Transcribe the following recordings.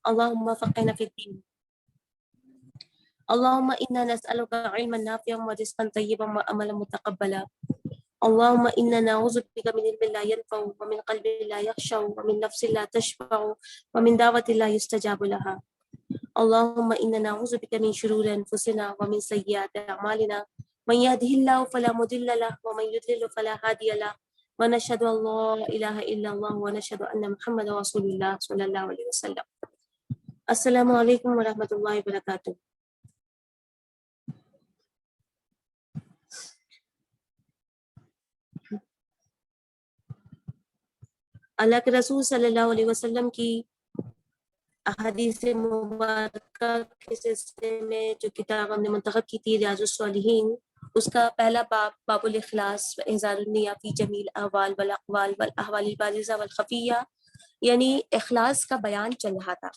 اللهم فقهنا في الدين. اللهم إنا نسألك علما نافعا ورزقا طيبا وعملا متقبلا. اللهم إنا نعوذ بك من علم لا ينفع ومن قلب لا يخشع ومن نفس لا تشبع ومن دعوة لا يستجاب لها. اللهم إنا نعوذ بك من شرور أنفسنا ومن سيئات أعمالنا، من يهده الله فلا مضل له ومن يضلل فلا هادي له، ونشهد أن لا إله إلا الله ونشهد أن محمدا رسول الله صلى الله عليه وسلم. السلام علیکم ورحمۃ اللہ وبرکاتہ. اللہ کے رسول صلی اللہ علیہ وسلم کی احادیث مبارکہ کے سلسلے میں جو کتاب ہم نے منتخب کی تھی ریاض الصالحین، اس کا پہلا باب باب الاخلاص و احضار النیہ فی جمیع الاحوال والاقوال والاحوال البارزہ والخفیہ، یعنی اخلاص کا بیان چل رہا تھا.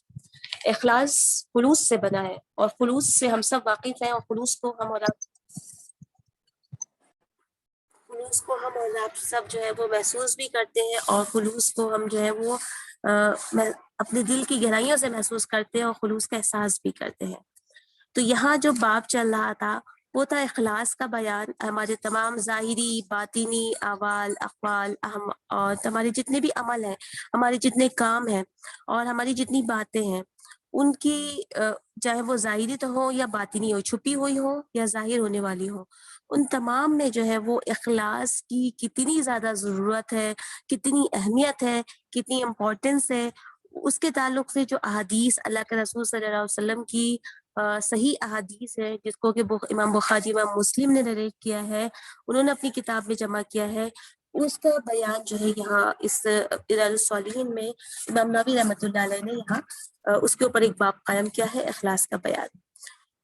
اخلاص خلوص سے بنا ہے اور خلوص سے ہم سب واقف ہیں، اور خلوص کو ہم اور آپ سب جو ہے وہ محسوس بھی کرتے ہیں، اور خلوص کو ہم جو ہے وہ اپنے دل کی گہرائیوں سے محسوس کرتے ہیں اور خلوص کا احساس بھی کرتے ہیں. تو یہاں جو باب چل رہا تھا وہ تھا اخلاص کا بیان. ہمارے تمام ظاہری، باطنی، اعمال، اقوال اور ہمارے جتنے بھی عمل ہیں، ہمارے جتنے کام ہیں اور ہماری جتنی باتیں ہیں، ان کی چاہے وہ ظاہری تو ہو یا باطنی ہو، چھپی ہوئی ہو یا ظاہر ہونے والی ہو، ان تمام میں جو ہے وہ اخلاص کی کتنی زیادہ ضرورت ہے، کتنی اہمیت ہے، کتنی امپورٹنس ہے، اس کے تعلق سے جو احادیث اللہ کے رسول صلی اللہ علیہ وسلم کی صحیح احادیث ہے، جس کو کہ امام بخاری، امام مسلم نے نریٹ کیا ہے، انہوں نے اپنی کتاب میں جمع کیا ہے، اس کا بیان جو ہے یہاں اس ریاض الصالحین میں امام نووی رحمۃ اللہ علیہ نے یہاں اس کے اوپر ایک باب قائم کیا ہے، اخلاص کا بیان.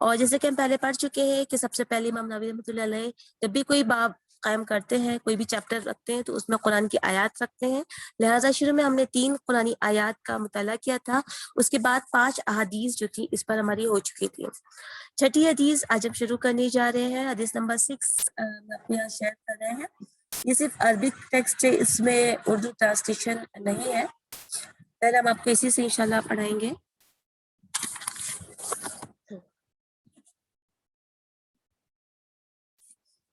اور جیسے کہ ہم پہلے پڑھ چکے ہیں کہ سب سے پہلے امام نووی رحمۃ اللہ علیہ جب بھی کوئی باب قائم کرتے ہیں، کوئی بھی چیپٹر رکھتے ہیں، تو اس میں قرآن کی آیات رکھتے ہیں. لہٰذا شروع میں ہم نے 3 قرآنی آیات کا مطالعہ کیا تھا، اس کے بعد 5 احادیث جو تھی اس پر ہماری ہو چکی تھی. چھٹی حدیث آج ہم شروع کرنے جا رہے ہیں، حدیث نمبر 6 اپنے یہاں شیئر کر رہے ہیں. یہ صرف عربک ٹیکسٹ ہے، اس میں اردو ٹرانسلیشن نہیں ہے. پہلے ہم آپ کو اسی سے انشاءاللہ پڑھائیں گے.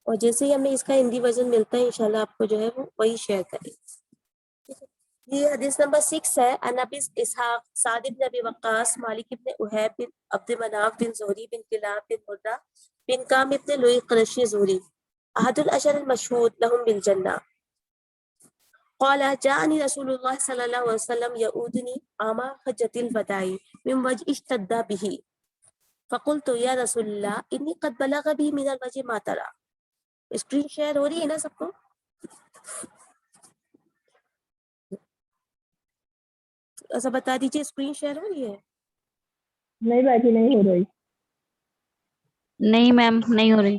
اور جیسے ہی ہمیں اس کا ہندی ورژن ملتا ہے انشاءاللہ آپ کو جو ہے وہ وہی شیئر کریں. یہ حدیث نمبر 6 ہے. عن ابی اسحاق سعد بن ابی وقاص مالک بن احیب بن عبد مناف بن زہری بن کلاب بن مرہ بن کام بن لوئی قرشی زہری احد العشر المشہود لهم بالجنہ قال جاءني رسول الله صلى الله عليه وسلم يعودني عام حجة الوداع من وجه اشتد به فقلت يا رسول الله إني قد بلغ بي من الوجه ما ترى. اسکرین شیئر ہو رہی ہے نا سب کو؟ ایسا بتا دیجیے اسکرین شیئر ہو رہی ہے؟ نہیں باجی نہیں ہو رہی. نہیں میم نہیں ہو رہی.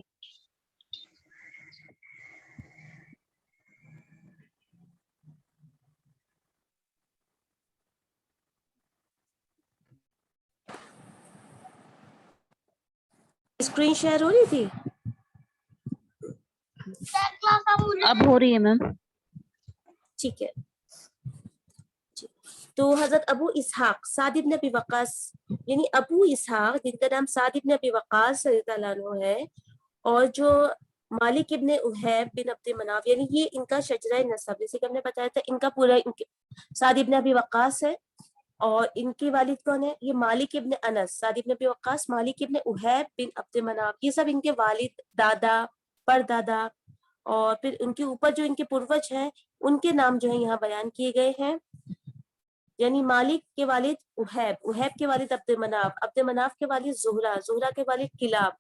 اسکرین شیئر ہو رہی تھی؟ اب ہو رہی ہے میم. ٹھیک ہے. تو حضرت ابو اسحاق سعد بن ابی وقاص، یعنی ابو اسحاق جن کا نام سعد بن ابی وقاص رضی اللہ عنہ ہے، اور جو مالک ابن احیب بن عبد مناف، یعنی یہ ان کا شجرہ نسب، جیسے کہ ہم نے بتایا تھا ان کا پورا سعد ابن ابی وقاص ہے، اور ان کے والد کون ہے؟ یہ مالک ابن انس، سعد ابن ابی وقاص، مالک ابن احیب بن عبد مناف، یہ سب ان کے والد، دادا، پردادا، اور پھر ان کے اوپر جو ان کے پروج ہیں ان کے نام جو ہے یہاں بیان کیے گئے ہیں. یعنی مالک کے والد احیب، احیب کے والد عبد مناف، عبد مناف کے والد زہرہ، زہرہ کے والد کلاب،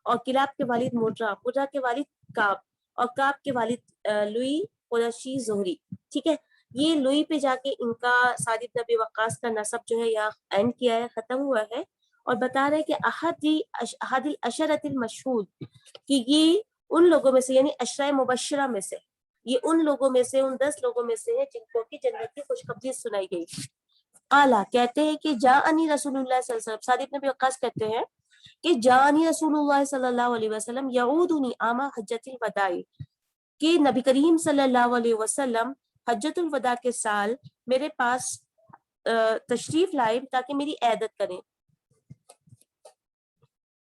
اور کلاب کے والد مرہ، مرہ کے والد کعب، اور کعب کے والد لوئی قرشی زہری. ٹھیک ہے. یہ لوئی پہ جا کے ان کا سعد بن ابی وقاص کا نسب جو ہے یہاں اینڈ کیا ہے، ختم ہوا ہے، اور بتا رہے کہ احد العشرۃ المشہود، کہ یہ ان لوگوں میں سے، یعنی عشرہ مبشرہ میں سے، یہ ان لوگوں میں سے، ان 10 لوگوں میں سے ہے جن کو کہ جنت کی خوشخبری سنائی گئی. قالا کہتے ہیں کہ جاءنی رسول اللہ صلی اللہ علیہ وسلم، سعد بن ابی وقاص کہتے ہیں کہ جاءنی رسول اللہ صلی اللہ علیہ وسلم یعودنی عام حجۃ الوداع، کہ نبی کریم صلی اللہ علیہ وسلم حجۃ الوداع کے سال میرے پاس تشریف لائے تاکہ میری عیادت کریں.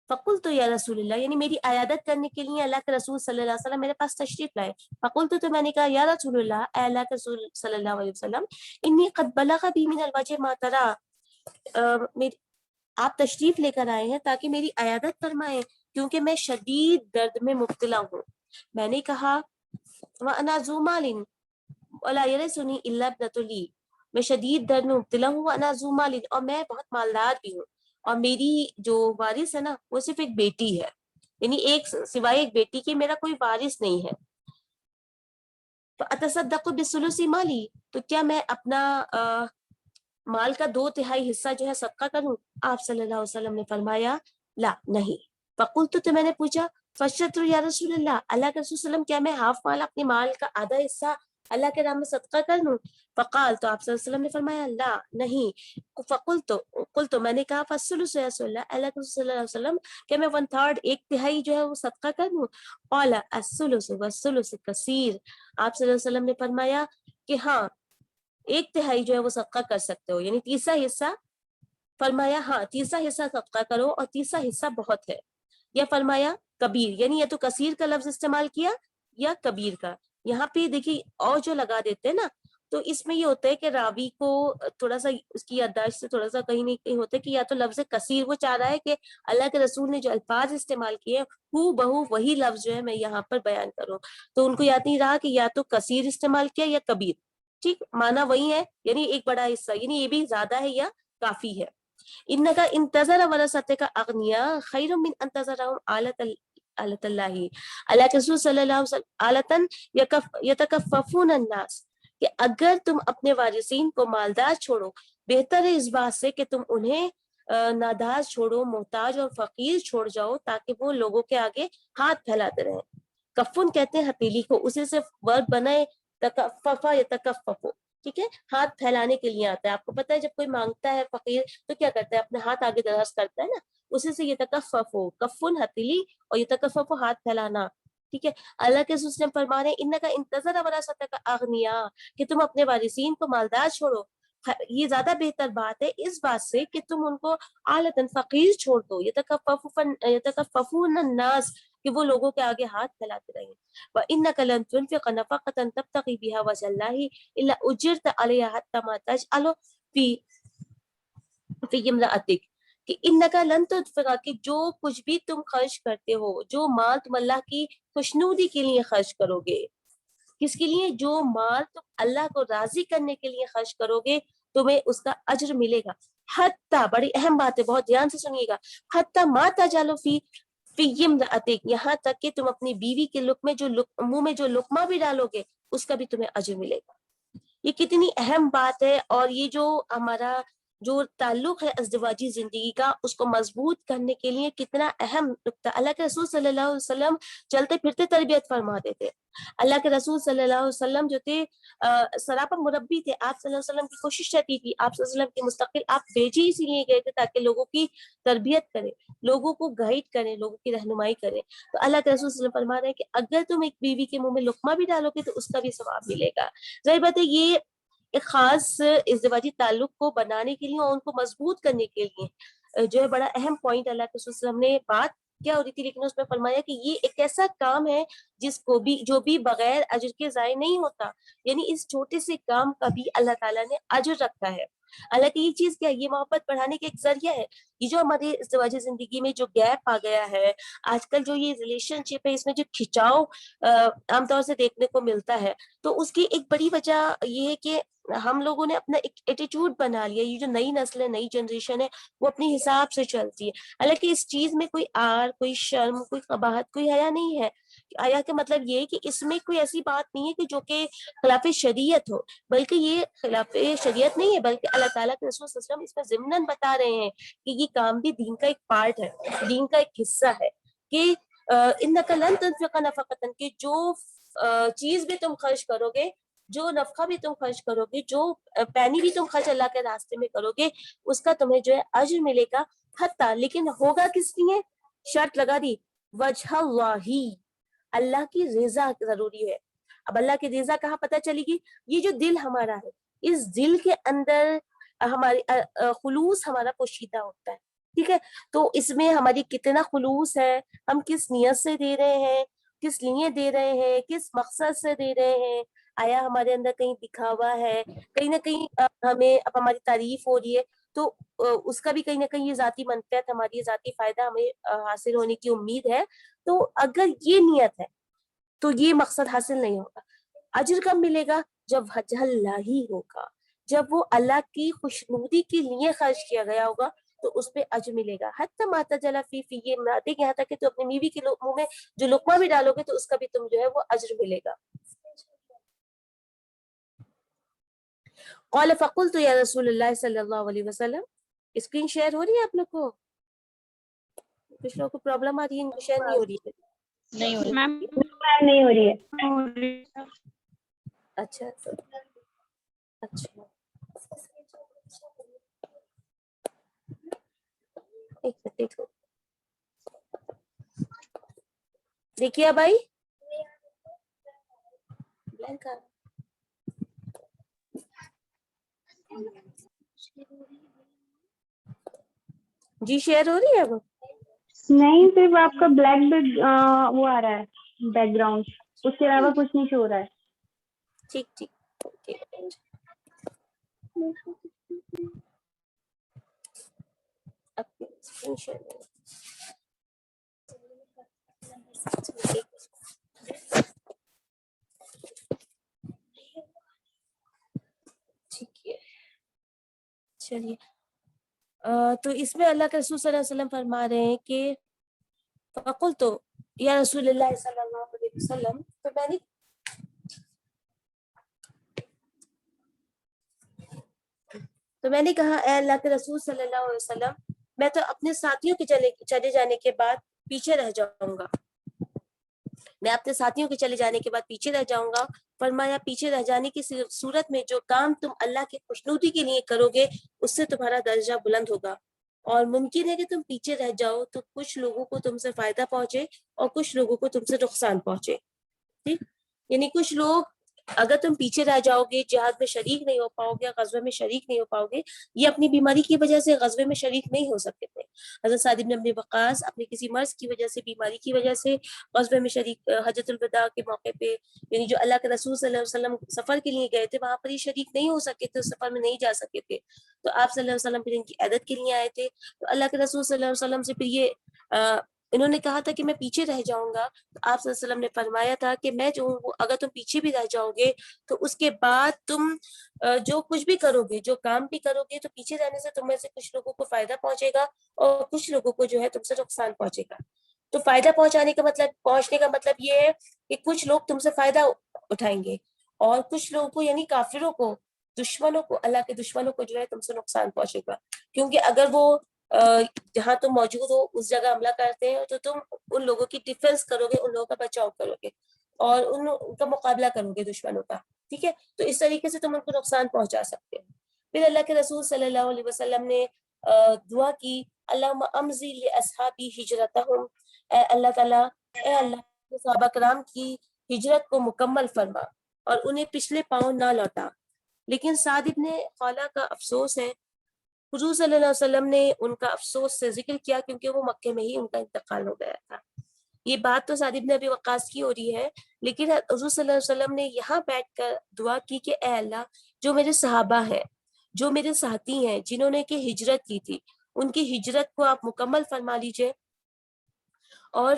فقلت یا رسول اللہ، یعنی میری عیادت کرنے کے لیے اللہ کے رسول صلی اللہ علیہ وسلم میرے پاس تشریف لائے. فقلت تو میں نے کہا یا رسول اللہ، اے اللہ کے رسول صلی اللہ علیہ وسلم، انی قد بلغ بی من الوجع ما ترى، آپ تشریف لے کر آئے ہیں تاکہ میری عیادت فرمائیں کیونکہ میں شدید درد میں مبتلا ہوں. میں نے کہا وَأَنَا ذُو مَالٍ وَلَا يَرِثُنِي إِلَّا ابْنَةٌ لِي، میں شدید درد میں مبتلا ہوں، وَأَنَا ذُو مَالٍ، اور میں بہت مالدار بھی ہوں، اور میری جو وارث ہے نا وہ صرف ایک بیٹی ہے، یعنی ایک سوائے ایک بیٹی کے میرا کوئی وارث نہیں ہے. فَأَتَصَدَّقُ بِثُلُثِ مَالِي، تو کیا میں اپنا مال کا 2/3 حصہ جو ہے صدقہ کروں؟ آپ صلی اللہ علیہ وسلم نے فرمایا لا، نہیں. فقلت تو میں نے پوچھا فشطر یا رسول اللہ، اللہ کے رسول صلی اللہ علیہ وسلم، کیا میں ہاف مال اپنے مال کا آدھا حصہ اللہ کے راہ میں صدقہ کر لوں؟ فقال، تو آپ صلی اللہ علیہ وسلم نے فرمایا لا، نہیں. قلت میں نے کہا فالثلث یا رسول اللہ، اللہ کے رسول صلی اللہ علیہ وسلم، کیا میں 1/3 1/3 جو ہے وہ صدقہ کر لوں؟ قال الثلث والثلث کثیر، آپ صلی اللہ علیہ وسلم نے فرمایا کہ ہاں 1/3 جو ہے وہ صدقہ کر سکتے ہو، یعنی تیسرا حصہ. فرمایا ہاں تیسرا حصہ صدقہ کرو، اور تیسرا حصہ بہت ہے. یا فرمایا کبیر، یعنی یا تو کثیر کا لفظ استعمال کیا یا کبیر کا. یہاں پہ دیکھیے اور جو لگا دیتے ہیں نا، تو اس میں یہ ہوتا ہے کہ راوی کو تھوڑا سا اس کی یادداشت سے تھوڑا سا کہیں نہیں کہیں ہوتا ہے کہ یا تو لفظ کثیر وہ چاہ رہا ہے کہ اللہ کے رسول نے جو الفاظ استعمال کیے ہو بہو وہی لفظ جو ہے میں یہاں پر بیان کروں، تو ان کو یاد نہیں رہا کہ یا تو کثیر استعمال کیا یا کبیر. ٹھیک، معنی وہی ہے، یعنی ایک بڑا حصہ، یعنی یہ بھی زیادہ ہے یا کافی ہے. انکا انتظر ورثتک اغنیاء خیر من انتظرهم آلۃ اللہ، اللہ کے رسول صلی اللہ علیہ وسلم آلتن یتکففون الناس، کہ اگر تم اپنے وارثین کو مالدار چھوڑو بہتر ہے اس بات سے کہ تم انہیں نادار چھوڑو، محتاج اور فقیر چھوڑ جاؤ، تاکہ وہ لوگوں کے آگے ہاتھ پھیلاتے رہیں. کفن کہتے ہیں ہتھیلی کو، اسے سے ورب بنائے تکففا یتکففو، ٹھیک ہے، ہاتھ پھیلانے کے لیے آتا ہے. آپ کو پتہ ہے جب کوئی مانگتا ہے فقیر تو کیا کرتا ہے، اپنے ہاتھ آگے دراز کرتا ہے نا، اسی سے یتکففو، کفن ہتھیلی، اور یتکففو ہاتھ پھیلانا. ٹھیک ہے، اللہ کے رسول فرما رہے ہیں انکا انتظر ورثتک اغنیاء، کہ تم اپنے وارثین کو مالدار چھوڑو، یہ زیادہ بہتر بات ہے اس بات سے کہ تم ان کو آلتن فقیر چھوڑ دو، یتکففون الناس، کہ وہ لوگوں کے آگے ہاتھ پھیلاتے رہیں. وَإِنَّكَ لَن تُنْفِقَ نَفَقَةً تَبْتَغِي بِهَا وَجْهَ اللَّهِ إِلَّا أُجِرْتَ عَلَيْهَا حَتَّى مَا تَجْعَلُ فِي امْرَأَتِكَ، کہ انکا لن تنفقا، کہ جو کچھ بھی تم خرچ کرتے ہو، جو مال تم اللہ کی خوشنودی کے لیے خرچ کرو گے، کس کے لیے؟ جو مال تم اللہ کو راضی کرنے کے لیے خرچ کرو گے تمہیں اس کا اجر ملے گا. حتیٰ، بڑی اہم بات ہے، بہت دھیان سے سنیے گا، حتیٰ ما تجعل فی امرأتک، یہاں تک کہ تم اپنی بیوی کے لقمے جو منہ میں جو لقمہ بھی ڈالو گے اس کا بھی تمہیں اجر ملے گا. یہ کتنی اہم بات ہے، اور یہ جو ہمارا جو تعلق ہے ازدواجی زندگی کا اس کو مضبوط کرنے کے لیے کتنا اہم نقطہ. اللہ کے رسول صلی اللہ علیہ وسلم چلتے پھرتے تربیت فرما دیتے. اللہ کے رسول صلی اللہ علیہ وسلم جو تھے سراپا مربی تھے. آپ صلی اللہ علیہ وسلم کی کوشش رہتی تھی، آپ صلی اللہ علیہ وسلم کی مستقل آپ بھیجے اسی لیے گئے تھے تاکہ لوگوں کی تربیت کریں، لوگوں کو گائیڈ کریں، لوگوں کی رہنمائی کریں. تو اللہ کے رسول صلی اللہ علیہ وسلم فرما رہے ہیں کہ اگر تم ایک بیوی کے منہ میں لقمہ بھی ڈالو گے تو اس کا بھی ثواب ملے گا. ظاہر بات ہے یہ ایک خاص ازدواجی تعلق کو بنانے کے لیے اور ان کو مضبوط کرنے کے لیے جو ہے بڑا اہم پوائنٹ اللہ کے رسول صلی اللہ علیہ وسلم نے بات کیا ہو رہی تھی، لیکن اس میں فرمایا کہ یہ ایک ایسا کام ہے جس کو بھی جو بھی بغیر اجر کے ضائع نہیں ہوتا، یعنی اس چھوٹے سے کام کا بھی اللہ تعالیٰ نے اجر رکھا ہے. حالانکہ یہ چیز کیا ہے، یہ محبت بڑھانے کا ایک ذریعہ ہے. یہ جو ہماری ازدواجی زندگی میں جو گیپ آ گیا ہے آج کل، جو یہ ریلیشن شپ ہے اس میں جو کھچاؤ عام طور سے دیکھنے کو ملتا ہے، تو اس کی ایک بڑی وجہ یہ ہے کہ ہم لوگوں نے اپنا ایک ایٹیٹیوڈ بنا لیا. یہ جو نئی نسل ہے، نئی جنریشن ہے، وہ اپنی حساب سے چلتی ہے. حالانکہ اس چیز میں کوئی آر، کوئی شرم، کوئی قباحت، کوئی حیا نہیں ہے. آیا کہ مطلب یہ ہے کہ اس میں کوئی ایسی بات نہیں ہے کہ جو کہ خلاف شریعت ہو، بلکہ یہ خلاف شریعت نہیں ہے، بلکہ اللہ تعالیٰ کے رسول صلی اللہ علیہ وسلم اس میں ضمناً بتا رہے ہیں کہ یہ کام بھی دین کا ایک پارٹ ہے، دین کا ایک حصہ ہے. کہ انک لن تنفق نفقۃ، کہ جو چیز بھی تم خرچ کرو گے، جو نفقہ بھی تم خرچ کرو گے، جو پینی بھی تم خرچ اللہ کے راستے میں کرو گے، اس کا تمہیں جو ہے اجر ملے گا. حتیٰ، لیکن ہوگا کس لیے؟ شرط لگا دی، وجہ اللہ، اللہ کی رضا ضروری ہے. اب اللہ کی رضا کہاں پتہ چلے گی؟ یہ جو دل ہمارا ہے، اس دل کے اندر ہماری خلوص ہمارا پوشیدہ ہوتا ہے. ٹھیک ہے, تو اس میں ہماری کتنا خلوص ہے, ہم کس نیت سے دے رہے ہیں, کس لیے دے رہے ہیں, کس مقصد سے دے رہے ہیں, آیا ہمارے اندر کہیں دکھاوا ہے, کہیں نہ کہیں ہمیں اب ہماری تعریف ہو رہی ہے تو اس کا بھی کہیں نہ کہیں یہ ذاتی منفعت, ہماری ذاتی فائدہ ہمیں حاصل ہونے کی امید ہے. تو اگر یہ نیت ہے تو یہ مقصد حاصل نہیں ہوگا. اجر کب ملے گا؟ جب وجہ اللہ ہی ہوگا, جب وہ اللہ کی خوشنودی کے لیے خرچ کیا گیا ہوگا تو اس پہ اجر ملے گا. حتی ما تجل فی فی, یہ ناطق یہاں تک کہ تو اپنی بیوی کے منہ میں جو لقمہ بھی ڈالو گے تو اس کا بھی تم جو ہے وہ اجر ملے گا. قال فقلت یا رسول اللہ صلی اللہ علیہ وسلم. اسکرین شیئر ہو رہی ہے آپ لوگ کو؟ کچھ لوگوں کو پرابلم آ رہی ہے, ان کو شیئر نہیں ہو رہی ہے. نہیں ہو رہی میم. نہیں ہو رہی ہے. اچھا اچھا, دیکھیے بھائی بلینک آ جی شیئر ہو رہی ہے اب؟ نہیں, صرف آپ کا بلیک وہ آ رہا ہے بیک گراؤنڈ, اس کے علاوہ کچھ نہیں شو ہو رہا ہے. ٹھیک ٹھیک اوکے. ٹھیک ہے چلیے, تو اس میں اللہ کے رسول صلی اللہ علیہ وسلم فرما رہے ہیں کہ فقلت یا رسول اللہ صلی اللہ علیہ وسلم, تو میں نے کہا اے اللہ کے رسول صلی اللہ علیہ وسلم, میں تو اپنے ساتھیوں کے چلے جانے کے بعد پیچھے رہ جاؤں گا, میں اپنے ساتھیوں کے چلے جانے کے بعد پیچھے رہ جاؤں گا. فرمایا پیچھے رہ جانے کی صورت میں جو کام تم اللہ کی خوشنودی کے لیے کرو گے اس سے تمہارا درجہ بلند ہوگا, اور ممکن ہے کہ تم پیچھے رہ جاؤ تو کچھ لوگوں کو تم سے فائدہ پہنچے اور کچھ لوگوں کو تم سے نقصان پہنچے. ٹھیک, یعنی کچھ لوگ اگر تم پیچھے رہ جاؤ گے, جہاد میں شریک نہیں ہو پاؤ گے, غزوے میں شریک نہیں ہو پاؤ گے, یہ اپنی بیماری کی وجہ سے غزوے میں شریک نہیں ہو سکتے تھے. حضرت سعد بن ابی وقاص اپنے کسی مرض کی وجہ سے, بیماری کی وجہ سے غزوے میں شریک, حجۃ الوداع کے موقع پہ, یعنی جو اللہ کے رسول صلی اللہ علیہ وسلم سفر کے لیے گئے تھے وہاں پر یہ شریک نہیں ہو سکے تھے, اس سفر میں نہیں جا سکے تھے. تو آپ صلی اللہ علیہ وسلم پھر ان کی عیادت کے لیے آئے تھے. تو اللہ کے رسول صلی اللہ علیہ وسلم سے پھر یہ انہوں نے کہا تھا کہ میں پیچھے رہ جاؤں گا. تو آپ صلی اللہ علیہ وسلم نے فرمایا تھا کہ میں جو ہوں اگر تم پیچھے بھی رہ جاؤ گے تو اس کے بعد تم جو کچھ بھی کرو گے, جو کام بھی کرو گے, تو پیچھے رہنے سے تم میں سے کچھ لوگوں کو فائدہ پہنچے گا اور کچھ لوگوں کو جو ہے تم سے نقصان پہنچے گا. تو فائدہ پہنچنے کا مطلب یہ ہے کہ کچھ لوگ تم سے فائدہ اٹھائیں گے اور کچھ لوگوں کو, یعنی کافروں کو, دشمنوں کو, اللہ کے دشمنوں کو جو ہے تم سے نقصان پہنچے گا. کیونکہ اگر وہ جہاں تم موجود ہو اس جگہ حملہ کرتے ہیں تو تم ان لوگوں کی ڈیفینس کرو گے, ان لوگوں کا بچاؤ کرو گے اور ان کا مقابلہ کرو گے دشمنوں کا. ٹھیک ہے, تو اس طریقے سے تم ان کو نقصان پہنچا سکتے ہیں. پھر اللہ کے رسول صلی اللہ علیہ وسلم نے دعا کی, اللہم امضی لاصحابی ہجرتہم, اے اللہ تعالیٰ, اے اللہ صحابہ کرام کی ہجرت کو مکمل فرما اور انہیں پچھلے پاؤں نہ لوٹا. لیکن سعد ابن خولہ کا افسوس ہے, حضور صلی اللہ علیہ وسلم نے ان کا افسوس سے ذکر کیا کیونکہ وہ مکے میں ہی ان کا انتقال ہو گیا تھا. یہ بات تو سعد ابن ابی وقاص کی ہو رہی ہے, لیکن حضور صلی اللہ علیہ وسلم نے یہاں بیٹھ کر دعا کی کہ اے اللہ, جو میرے صحابہ ہیں, جو میرے ساتھی ہیں, جنہوں نے کہ ہجرت کی تھی, ان کی ہجرت کو آپ مکمل فرما لیجئے اور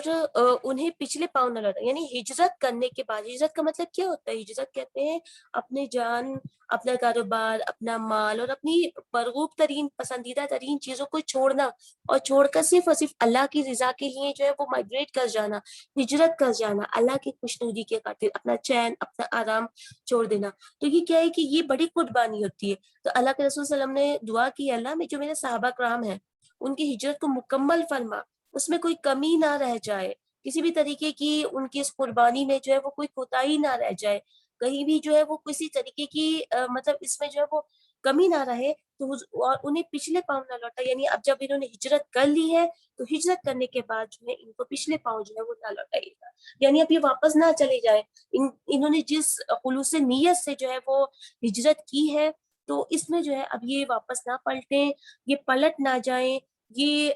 انہیں پچھلے پاؤں نہ لوٹا. یعنی ہجرت کرنے کے بعد, ہجرت کا مطلب کیا ہوتا ہے؟ ہجرت کہتے ہیں اپنے جان, اپنا کاروبار, اپنا مال اور اپنی مرغوب ترین, پسندیدہ ترین چیزوں کو چھوڑنا اور چھوڑ کر صرف اور صرف اللہ کی رضا کے لیے جو ہے وہ مائگریٹ کر جانا, ہجرت کر جانا, اللہ کی خوشنودی کے خاطر اپنا چین, اپنا آرام چھوڑ دینا. تو یہ کیا ہے کہ یہ بڑی قربانی ہوتی ہے. تو اللہ کے رسول صلی اللہ علیہ وسلم نے دعا کی, اللہ میں جو میرے صحابہ کرام ہیں ان کی ہجرت کو مکمل فرما, اس میں کوئی کمی نہ رہ جائے, کسی بھی طریقے کی ان کی اس قربانی میں جو ہے وہ کوئی کوتاہی نہ رہ جائے, کہیں بھی جو ہے وہ کسی طریقے کی مطلب اس میں جو ہے وہ کمی نہ رہے. تو اور انہیں پچھلے پاؤں نہ لوٹا, یعنی اب جب انہوں نے ہجرت کر لی ہے تو ہجرت کرنے کے بعد جو ہے ان کو پچھلے پاؤں جو ہے وہ نہ لوٹائے گا, یعنی اب یہ واپس نہ چلے جائے. انہوں نے جس خلوص نیت سے جو ہے وہ ہجرت کی ہے تو اس میں جو ہے اب یہ واپس نہ پلٹیں، یہ پلٹ نہ جائیں، یہ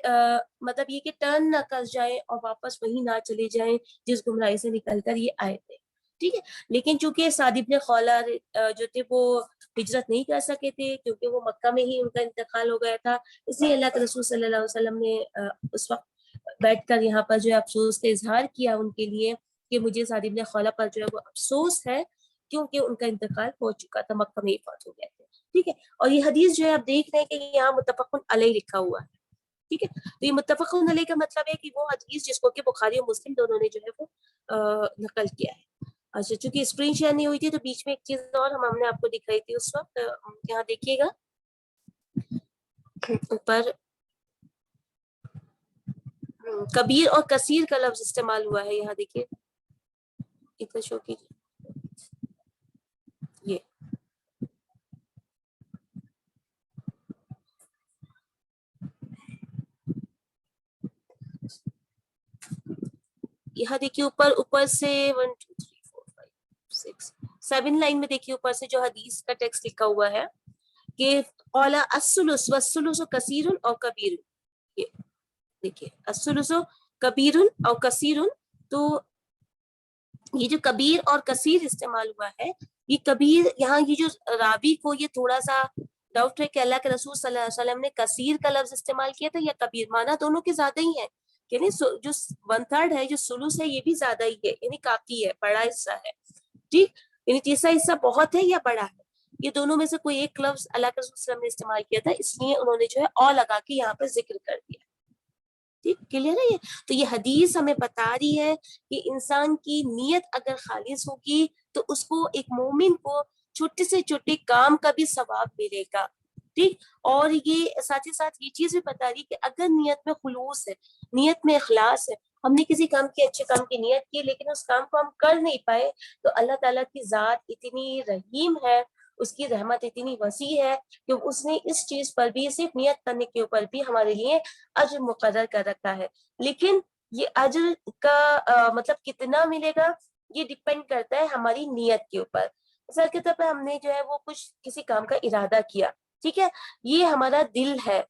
مطلب یہ کہ ٹرن نہ کر جائیں اور واپس وہی نہ چلے جائیں جس گمراہی سے نکل کر یہ آئے تھے. ٹھیک ہے. لیکن چونکہ سعد بن خولہ جو تھے وہ ہجرت نہیں کر سکے تھے کیونکہ وہ مکہ میں ہی ان کا انتقال ہو گیا تھا، اس لیے اللہ کے رسول صلی اللہ علیہ وسلم نے اس وقت بیٹھ کر یہاں پر جو ہے افسوس کا اظہار کیا ان کے لیے کہ مجھے سعد بن خولہ پر جو ہے وہ افسوس ہے کیونکہ ان کا انتقال ہو چکا تھا، مکہ میں ہی فوت ہو گئے تھے. ٹھیک ہے. اور یہ حدیث جو ہے آپ دیکھ رہے ہیں کہ یہاں متفق علیہ لکھا ہوا ہے. ٹھیک ہے. تو یہ متفق علیہ کا مطلب ہے کہ وہ حدیث جس کو کہ بخاری اور مسلم دونوں نے جو ہے وہ نقل کیا ہے. اچھا چونکہ اسکرین شیئر نہیں ہوئی تھی تو بیچ میں ایک چیز اور ہم نے آپ کو دکھائی تھی اس وقت، یہاں دیکھیے گا اوپر کبیر اور کثیر کا لفظ استعمال ہوا ہے. یہاں دیکھیے اتنا شو کیجیے، یہ یہاں دیکھیے اوپر سے 1 2 3 4 5 6 7 لائن میں دیکھیے اوپر سے جو حدیث کا ٹیکسٹ لکھا ہوا ہے کہ اولا الثلث والثلث کثیر او کبیر. یہ دیکھیے الثلث کبیر او کثیر، تو یہ جو کبیر اور کثیر استعمال ہوا ہے، یہ کبیر یہاں یہ جو راوی کو یہ تھوڑا سا ڈاؤٹ ہے کہ اللہ کے رسول صلی اللہ علیہ وسلم نے کثیر کا لفظ استعمال کیا تھا یا کبیر. معنی دونوں کے زیادہ ہی ہیں، یعنی جو 1/3 ہے جو ثلث ہے یہ بھی زیادہ ہی ہے، یعنی کافی ہے، بڑا حصہ ہے. ٹھیک. یعنی تیسرا حصہ بہت ہے یا بڑا ہے، یہ دونوں میں سے کوئی ایک لفظ اللہ کے رسول صلی اللہ علیہ وسلم نے استعمال کیا تھا، اس لیے انہوں نے جو ہے اور لگا کے یہاں پر ذکر کر دیا. ٹھیک کلیئر ہے یہ. تو یہ حدیث ہمیں بتا رہی ہے کہ انسان کی نیت اگر خالص ہوگی تو اس کو ایک مومن کو چھوٹے سے چھوٹے کام کا بھی ثواب ملے گا. ٹھیک. اور یہ ساتھ ہی ساتھ یہ چیز بھی بتا رہی کہ اگر نیت میں خلوص ہے، نیت میں اخلاص ہے، ہم نے کسی کام کی اچھے کام کی نیت کی لیکن اس کام کو ہم کر نہیں پائے، تو اللہ تعالیٰ کی ذات اتنی رحیم ہے، اس کی رحمت اتنی وسیع ہے کہ اس نے اس چیز پر بھی صرف نیت کرنے کے اوپر بھی ہمارے لیے اجر مقرر کر رکھا ہے. لیکن یہ اجر کا مطلب کتنا ملے گا یہ ڈیپینڈ کرتا ہے ہماری نیت کے اوپر. مثال کے طور پہ ہم نے جو ہے وہ کچھ کسی کام کا ارادہ کیا، ٹھیک ہے، یہ ہمارا دل ہے،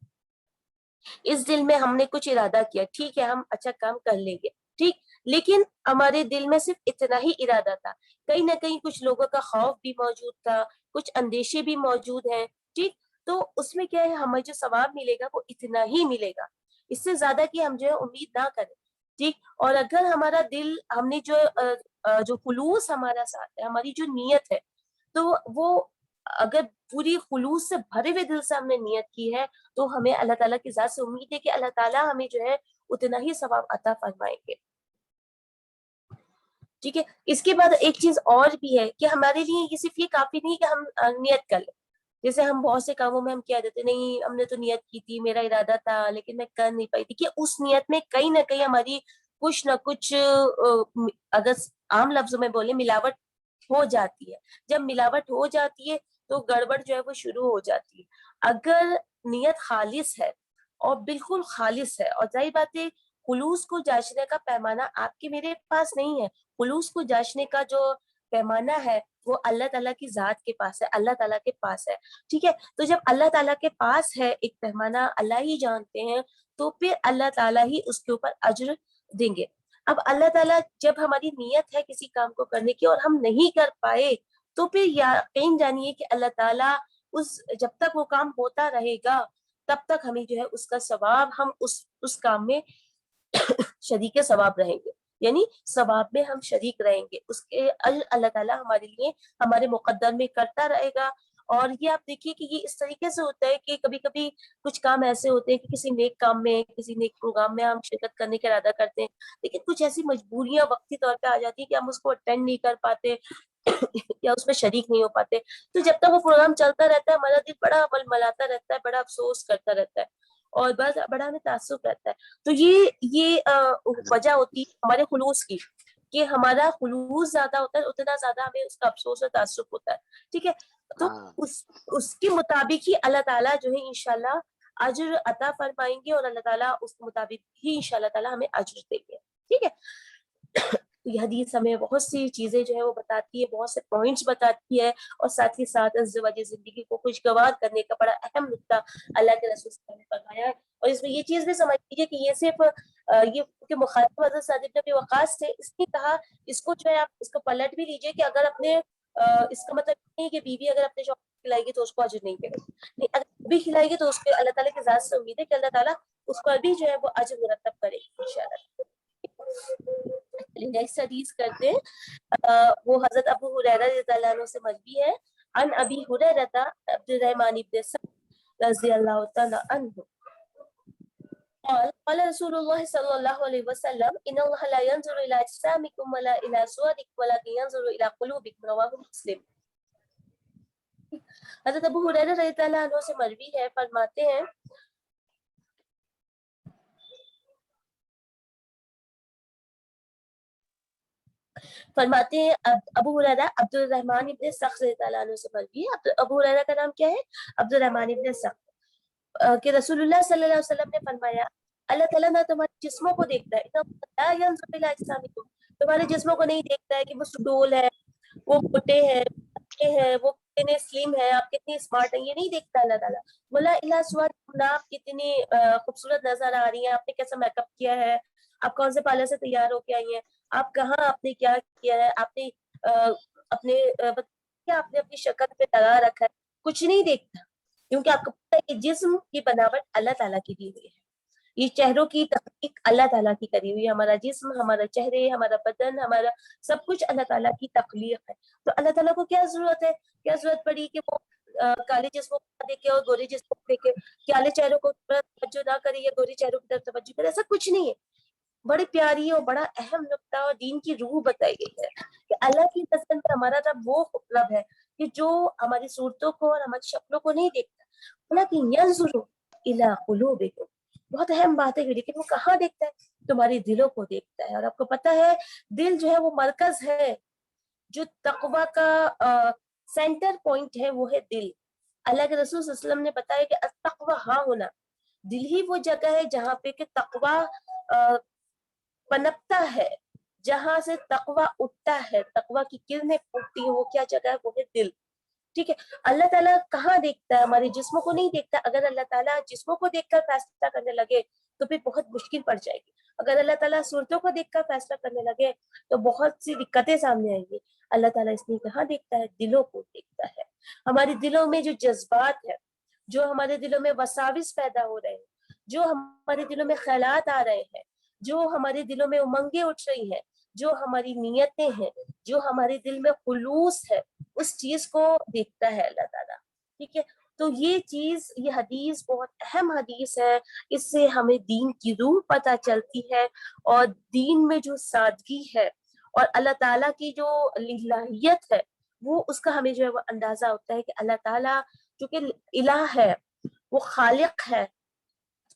اس دل میں ہم نے کچھ ارادہ کیا، ٹھیک ہے ہم اچھا کام کر لیں گے، ٹھیک. لیکن ہمارے دل میں صرف اتنا ہی ارادہ تھا، کہیں نہ کہیں کچھ لوگوں کا خوف بھی موجود تھا، کچھ اندیشے بھی موجود ہیں، ٹھیک. تو اس میں کیا ہے ہمیں جو ثواب ملے گا وہ اتنا ہی ملے گا، اس سے زیادہ کی ہم جو ہے امید نہ کریں. ٹھیک. اور اگر ہمارا دل ہم نے جو خلوص ہمارا ساتھ ہے، ہماری جو نیت ہے، تو وہ اگر پوری خلوص سے بھرے ہوئے دل سے ہم نے نیت کی ہے تو ہمیں اللہ تعالیٰ کی ذات سے امید ہے کہ اللہ تعالیٰ ہمیں جو ہے اتنا ہی ثواب عطا فرمائیں گے. ٹھیک ہے. اس کے بعد ایک چیز اور بھی ہے کہ ہمارے لیے یہ صرف یہ کافی نہیں کہ ہم نیت کر لیں. جیسے ہم بہت سے کاموں میں ہم کیا دیتے نہیں، ہم نے تو نیت کی تھی، میرا ارادہ تھا لیکن میں کر نہیں پائی تھی، کہ اس نیت میں کہیں نہ کہیں ہماری کچھ نہ کچھ اگر عام لفظوں میں بولے ملاوٹ ہو جاتی ہے. جب ملاوٹ ہو جاتی ہے تو گڑبڑ جو ہے وہ شروع ہو جاتی ہے. اگر نیت خالص ہے اور بالکل خالص ہے، اور ظاہر بات ہے خلوص کو جانچنے کا پیمانہ آپ کے میرے پاس نہیں ہے، خلوص کو جانچنے کا جو پیمانہ ہے وہ اللہ تعالیٰ کی ذات کے پاس ہے، اللہ تعالیٰ کے پاس ہے. ٹھیک ہے. تو جب اللہ تعالیٰ کے پاس ہے ایک پیمانہ، اللہ ہی جانتے ہیں، تو پھر اللہ تعالیٰ ہی اس کے اوپر اجر دیں گے. اب اللہ تعالیٰ جب ہماری نیت ہے کسی کام کو کرنے کی اور ہم نہیں کر پائے تو پھر یقین جانیے کہ اللہ تعالیٰ جب تک وہ کام ہوتا رہے گا تب تک ہمیں جو ہے اس کا ثواب، ہم اس کام میں شریک ثواب رہیں گے، یعنی ثواب میں ہم شریک رہیں گے، اس کے اجر اللہ تعالیٰ ہمارے لیے ہمارے مقدر میں کرتا رہے گا. اور یہ آپ دیکھیے کہ یہ اس طریقے سے ہوتا ہے کہ کبھی کبھی کچھ کام ایسے ہوتے ہیں کہ کسی نیک کام میں، کسی نیک پروگرام میں ہم شرکت کرنے کا ارادہ کرتے ہیں، لیکن کچھ ایسی مجبوریاں وقتی طور پہ آ جاتی ہیں کہ ہم اس کو اٹینڈ نہیں کر پاتے یا اس میں شریک نہیں ہو پاتے. تو جب تک وہ پروگرام چلتا رہتا ہے ہمارا دل بڑا ململاتا رہتا ہے، بڑا افسوس کرتا رہتا ہے اور بڑا ہمیں تعصب رہتا ہے. تو یہ وجہ ہوتی ہے ہمارے خلوص کی، کہ ہمارا خلوص زیادہ ہوتا ہے اتنا زیادہ ہمیں اس کا افسوس اور تعصب ہوتا ہے. ٹھیک ہے. تو اس کے مطابق ہی اللہ تعالیٰ جو ہے انشاءاللہ اجر عطا فرمائیں گے اور اللہ تعالیٰ اس کے مطابق ہی انشاءاللہ تعالیٰ ہمیں اجر دیں گے. ٹھیک ہے. تو یہ حدیث ہمیں بہت سی چیزیں جو ہے وہ بتاتی ہے، بہت سے پوائنٹس بتاتی ہے، اور ساتھ ہی ساتھ ازدواجی زندگی کو خوشگوار کرنے کا بڑا اہم نقطہ اللہ کے رسول صلی اللہ علیہ وسلم نے فرمایا ہے۔ اور اس میں یہ چیز بھی سمجھ لیجیے کہ یہ صرف یہ کہ مخاطب حضرت سعد بن ابی وقاص سے اس نے کہا، اس کو جو ہے آپ اس کو پلٹ بھی لیجیے کہ اگر اپنے اس کا مطلب نہیں کہ بیوی اگر اپنے شوہر کو کھلائے گی تو اس کو اجر نہیں ملے گا، نہیں، اگر بھی کھلائے گی تو اس کو اللہ تعالیٰ کی ذات سے امید ہے کہ اللہ تعالیٰ اس پر بھی جو ہے وہ اجر مرتب کرے گی انشاءاللہ۔ نیکسٹ حدیث کرتے ہیں، وہ حضرت ابو ہریرہ رضی اللہ عنہ سے مروی ہے، عن ابی ہریرہ عبد الرحمن بن سعد رضی اللہ تعالی عنہ قال قال رسول الله صلى الله عليه وسلم ان الله لا ينظر الى اجسامكم ولا الى صوركم ولكن ينظر الى قلوبكم رواه مسلم۔ حضرت ابو ہریرہ رضی اللہ عنہ سے مروی ہے، فرماتے ہیں ابو ہریرہ عبد الرحمن ابن سخر رضی اللہ عنہ سے مروی ہے۔ ابو ہریرہ کا نام کیا ہے؟ عبد الرحمن ابن سخر، کہ رسول اللہ صلی اللہ علیہ وسلم نے فرمایا اللہ تعالیٰ نہ تمہارے جسموں کو دیکھتا ہے، تمہارے جسموں کو نہیں دیکھتا ہے کہ وہ سڈول ہے، وہ موٹے ہیں، وہ کتنے سلیم ہیں، آپ کتنی اسمارٹ ہیں، یہ نہیں دیکھتا اللہ تعالیٰ۔ بولا الہ سواد، آپ کتنی خوبصورت نظر آ رہی ہیں، آپ نے کیسا میک اپ کیا ہے، آپ کون سے پارلر سے تیار ہو کے آئی ہیں، آپ کہاں، آپ نے کیا کیا ہے، آپ نے اپنی شکل پہ لگا رکھا ہے، کچھ نہیں دیکھتا، کیونکہ آپ کو پتہ ہے کہ جسم کی بناوٹ اللہ تعالیٰ کی دی ہوئی ہے، یہ چہروں کی تخلیق اللہ تعالیٰ کی کری ہوئی ہے، ہمارا جسم، ہمارا چہرے، ہمارا بدن، ہمارا سب کچھ اللہ تعالیٰ کی تخلیق ہے۔ تو اللہ تعالیٰ کو کیا ضرورت ہے، کیا ضرورت پڑی کہ وہ کالے جسموں کو دیکھے اور گورے جسموں کو دیکھے، کالے چہروں کو توجہ نہ کرے یا گورے چہروں کی طرف توجہ کرے، ایسا کچھ نہیں ہے۔ بڑی پیاری اور بڑا اہم نقطہ اور دین کی روح بتائی گئی ہے کہ اللہ کی نظر میں ہمارا رب وہ رب ہے کہ جو ہماری صورتوں کو اور ہماری شکلوں کو نہیں دیکھتا، لیکن ينظر الى قلوبكم، بہت اہم بات ہے، لیکن وہ کہاں دیکھتا ہے؟ تمہاری دلوں کو دیکھتا ہے۔ اور آپ کو پتہ ہے دل جو ہے وہ مرکز ہے، جو تقوی کا سینٹر پوائنٹ ہے وہ ہے دل۔ اللہ کے رسول صلی اللہ علیہ وسلم نے بتایا کہ التقوی ہاں ہونا، دل ہی وہ جگہ ہے جہاں پہ کہ تقوی پنپتا ہے، جہاں سے تقوی اٹھتا ہے، تقوی کی کرنیں پھوٹتی ہیں، وہ کیا جگہ ہے؟ وہ ہے دل۔ ٹھیک ہے، اللہ تعالیٰ کہاں دیکھتا ہے؟ ہمارے جسموں کو نہیں دیکھتا۔ اگر اللہ تعالیٰ جسموں کو دیکھ کر فیصلہ کرنے لگے تو پھر بہت مشکل پڑ جائے گی۔ اگر اللہ تعالیٰ صورتوں کو دیکھ کر فیصلہ کرنے لگے تو بہت سی دقتیں سامنے آئیں گی۔ اللہ تعالیٰ اس لیے کہاں دیکھتا ہے؟ دلوں کو دیکھتا ہے۔ ہمارے دلوں میں جو جذبات ہے، جو ہمارے دلوں میں وساوس پیدا ہو رہے ہیں، جو ہمارے دلوں میں خیالات آ رہے ہیں، جو ہمارے دلوں میں امنگیں اٹھ رہی ہیں، جو ہماری نیتیں ہیں، جو ہمارے دل میں خلوص ہے، اس چیز کو دیکھتا ہے اللہ تعالیٰ۔ ٹھیک ہے، تو یہ چیز، یہ حدیث بہت اہم حدیث ہے، اس سے ہمیں دین کی روح پتہ چلتی ہے، اور دین میں جو سادگی ہے اور اللہ تعالیٰ کی جو الہیت ہے وہ اس کا ہمیں جو ہے وہ اندازہ ہوتا ہے کہ اللہ تعالیٰ جو کہ الہ ہے، وہ خالق ہے،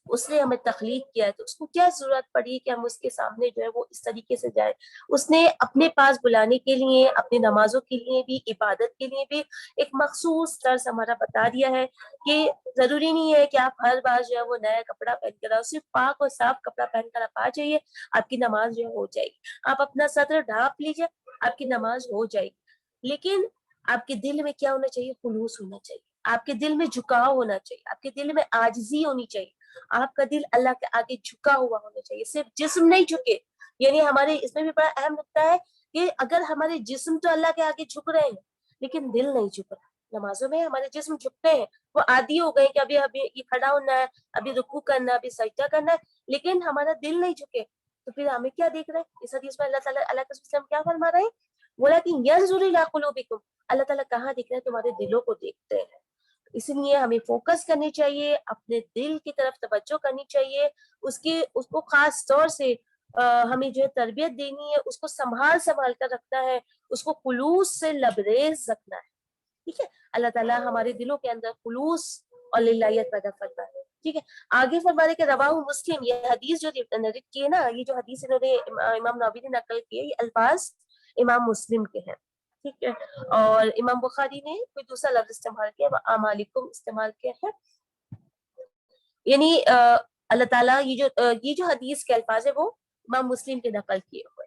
اس نے ہمیں تخلیق کیا ہے، تو اس کو کیا ضرورت پڑی کہ ہم اس کے سامنے جو ہے وہ اس طریقے سے جائیں۔ اس نے اپنے پاس بلانے کے لیے، اپنی نمازوں کے لیے بھی، عبادت کے لیے بھی ایک مخصوص طرز ہمارا بتا دیا ہے کہ ضروری نہیں ہے کہ آپ ہر بار جو ہے وہ نیا کپڑا پہن کر آؤ، صرف پاک اور صاف کپڑا پہن کر آپ آ جائیے، آپ کی نماز جو ہے ہو جائے گی۔ آپ اپنا صدر ڈھانپ لیجیے، آپ کی نماز ہو جائے گی۔ لیکن آپ کے دل میں کیا ہونا چاہیے؟ خلوص ہونا چاہیے، آپ کے دل میں جھکاؤ ہونا چاہیے، آپ کے دل میں عاجزی ہونی چاہیے، آپ کا دل اللہ کے آگے جھکا ہوا ہونا چاہیے، صرف جسم نہیں جھکے۔ یعنی ہمارے اس میں بھی بڑا اہم نقطہ ہے کہ اگر ہمارے جسم تو اللہ کے آگے جھک رہے ہیں لیکن دل نہیں جھک رہا۔ نمازوں میں ہمارے جسم جھکتے ہیں، وہ عادی ہو گئے کہ ابھی یہ کھڑا ہونا ہے، ابھی رکوع کرنا ہے، ابھی سجدہ کرنا ہے، لیکن ہمارا دل نہیں جھکے تو پھر ہمیں کیا دیکھ رہے ہیں؟ اس حدیث میں اللہ تعالیٰ، اللہ کے وسلم کیا فرما رہے ہیں؟ بولا کہ ينظر الى قلوبكم، اللہ تعالیٰ کہاں دیکھ رہے ہیں؟ تمہارے دلوں کو دیکھتے ہیں۔ اس لیے ہمیں فوکس کرنی چاہیے، اپنے دل کی طرف توجہ کرنی چاہیے، اس کو خاص طور سے ہمیں جو ہے تربیت دینی ہے، اس کو سنبھال کر رکھنا ہے، اس کو خلوص سے لبریز رکھنا ہے۔ ٹھیک ہے، اللہ تعالیٰ ہمارے دلوں کے اندر خلوص اور للہیت پیدا کرتا ہے۔ ٹھیک ہے، آگے فرمانے کے رواہ مسلم، یہ حدیث جو نریٹ کی ہے نا، یہ جو حدیث انہوں نے امام نووی نے نقل کی ہے، یہ الفاظ امام مسلم کے ہیں۔ ٹھیک ہے، اور امام بخاری نے کوئی دوسرا لفظ استعمال کیا، اعمالکم استعمال کیا ہے، یعنی اللہ تعالیٰ یہ جو حدیث کے الفاظ ہے وہ امام مسلم کے نقل کیے ہوئے۔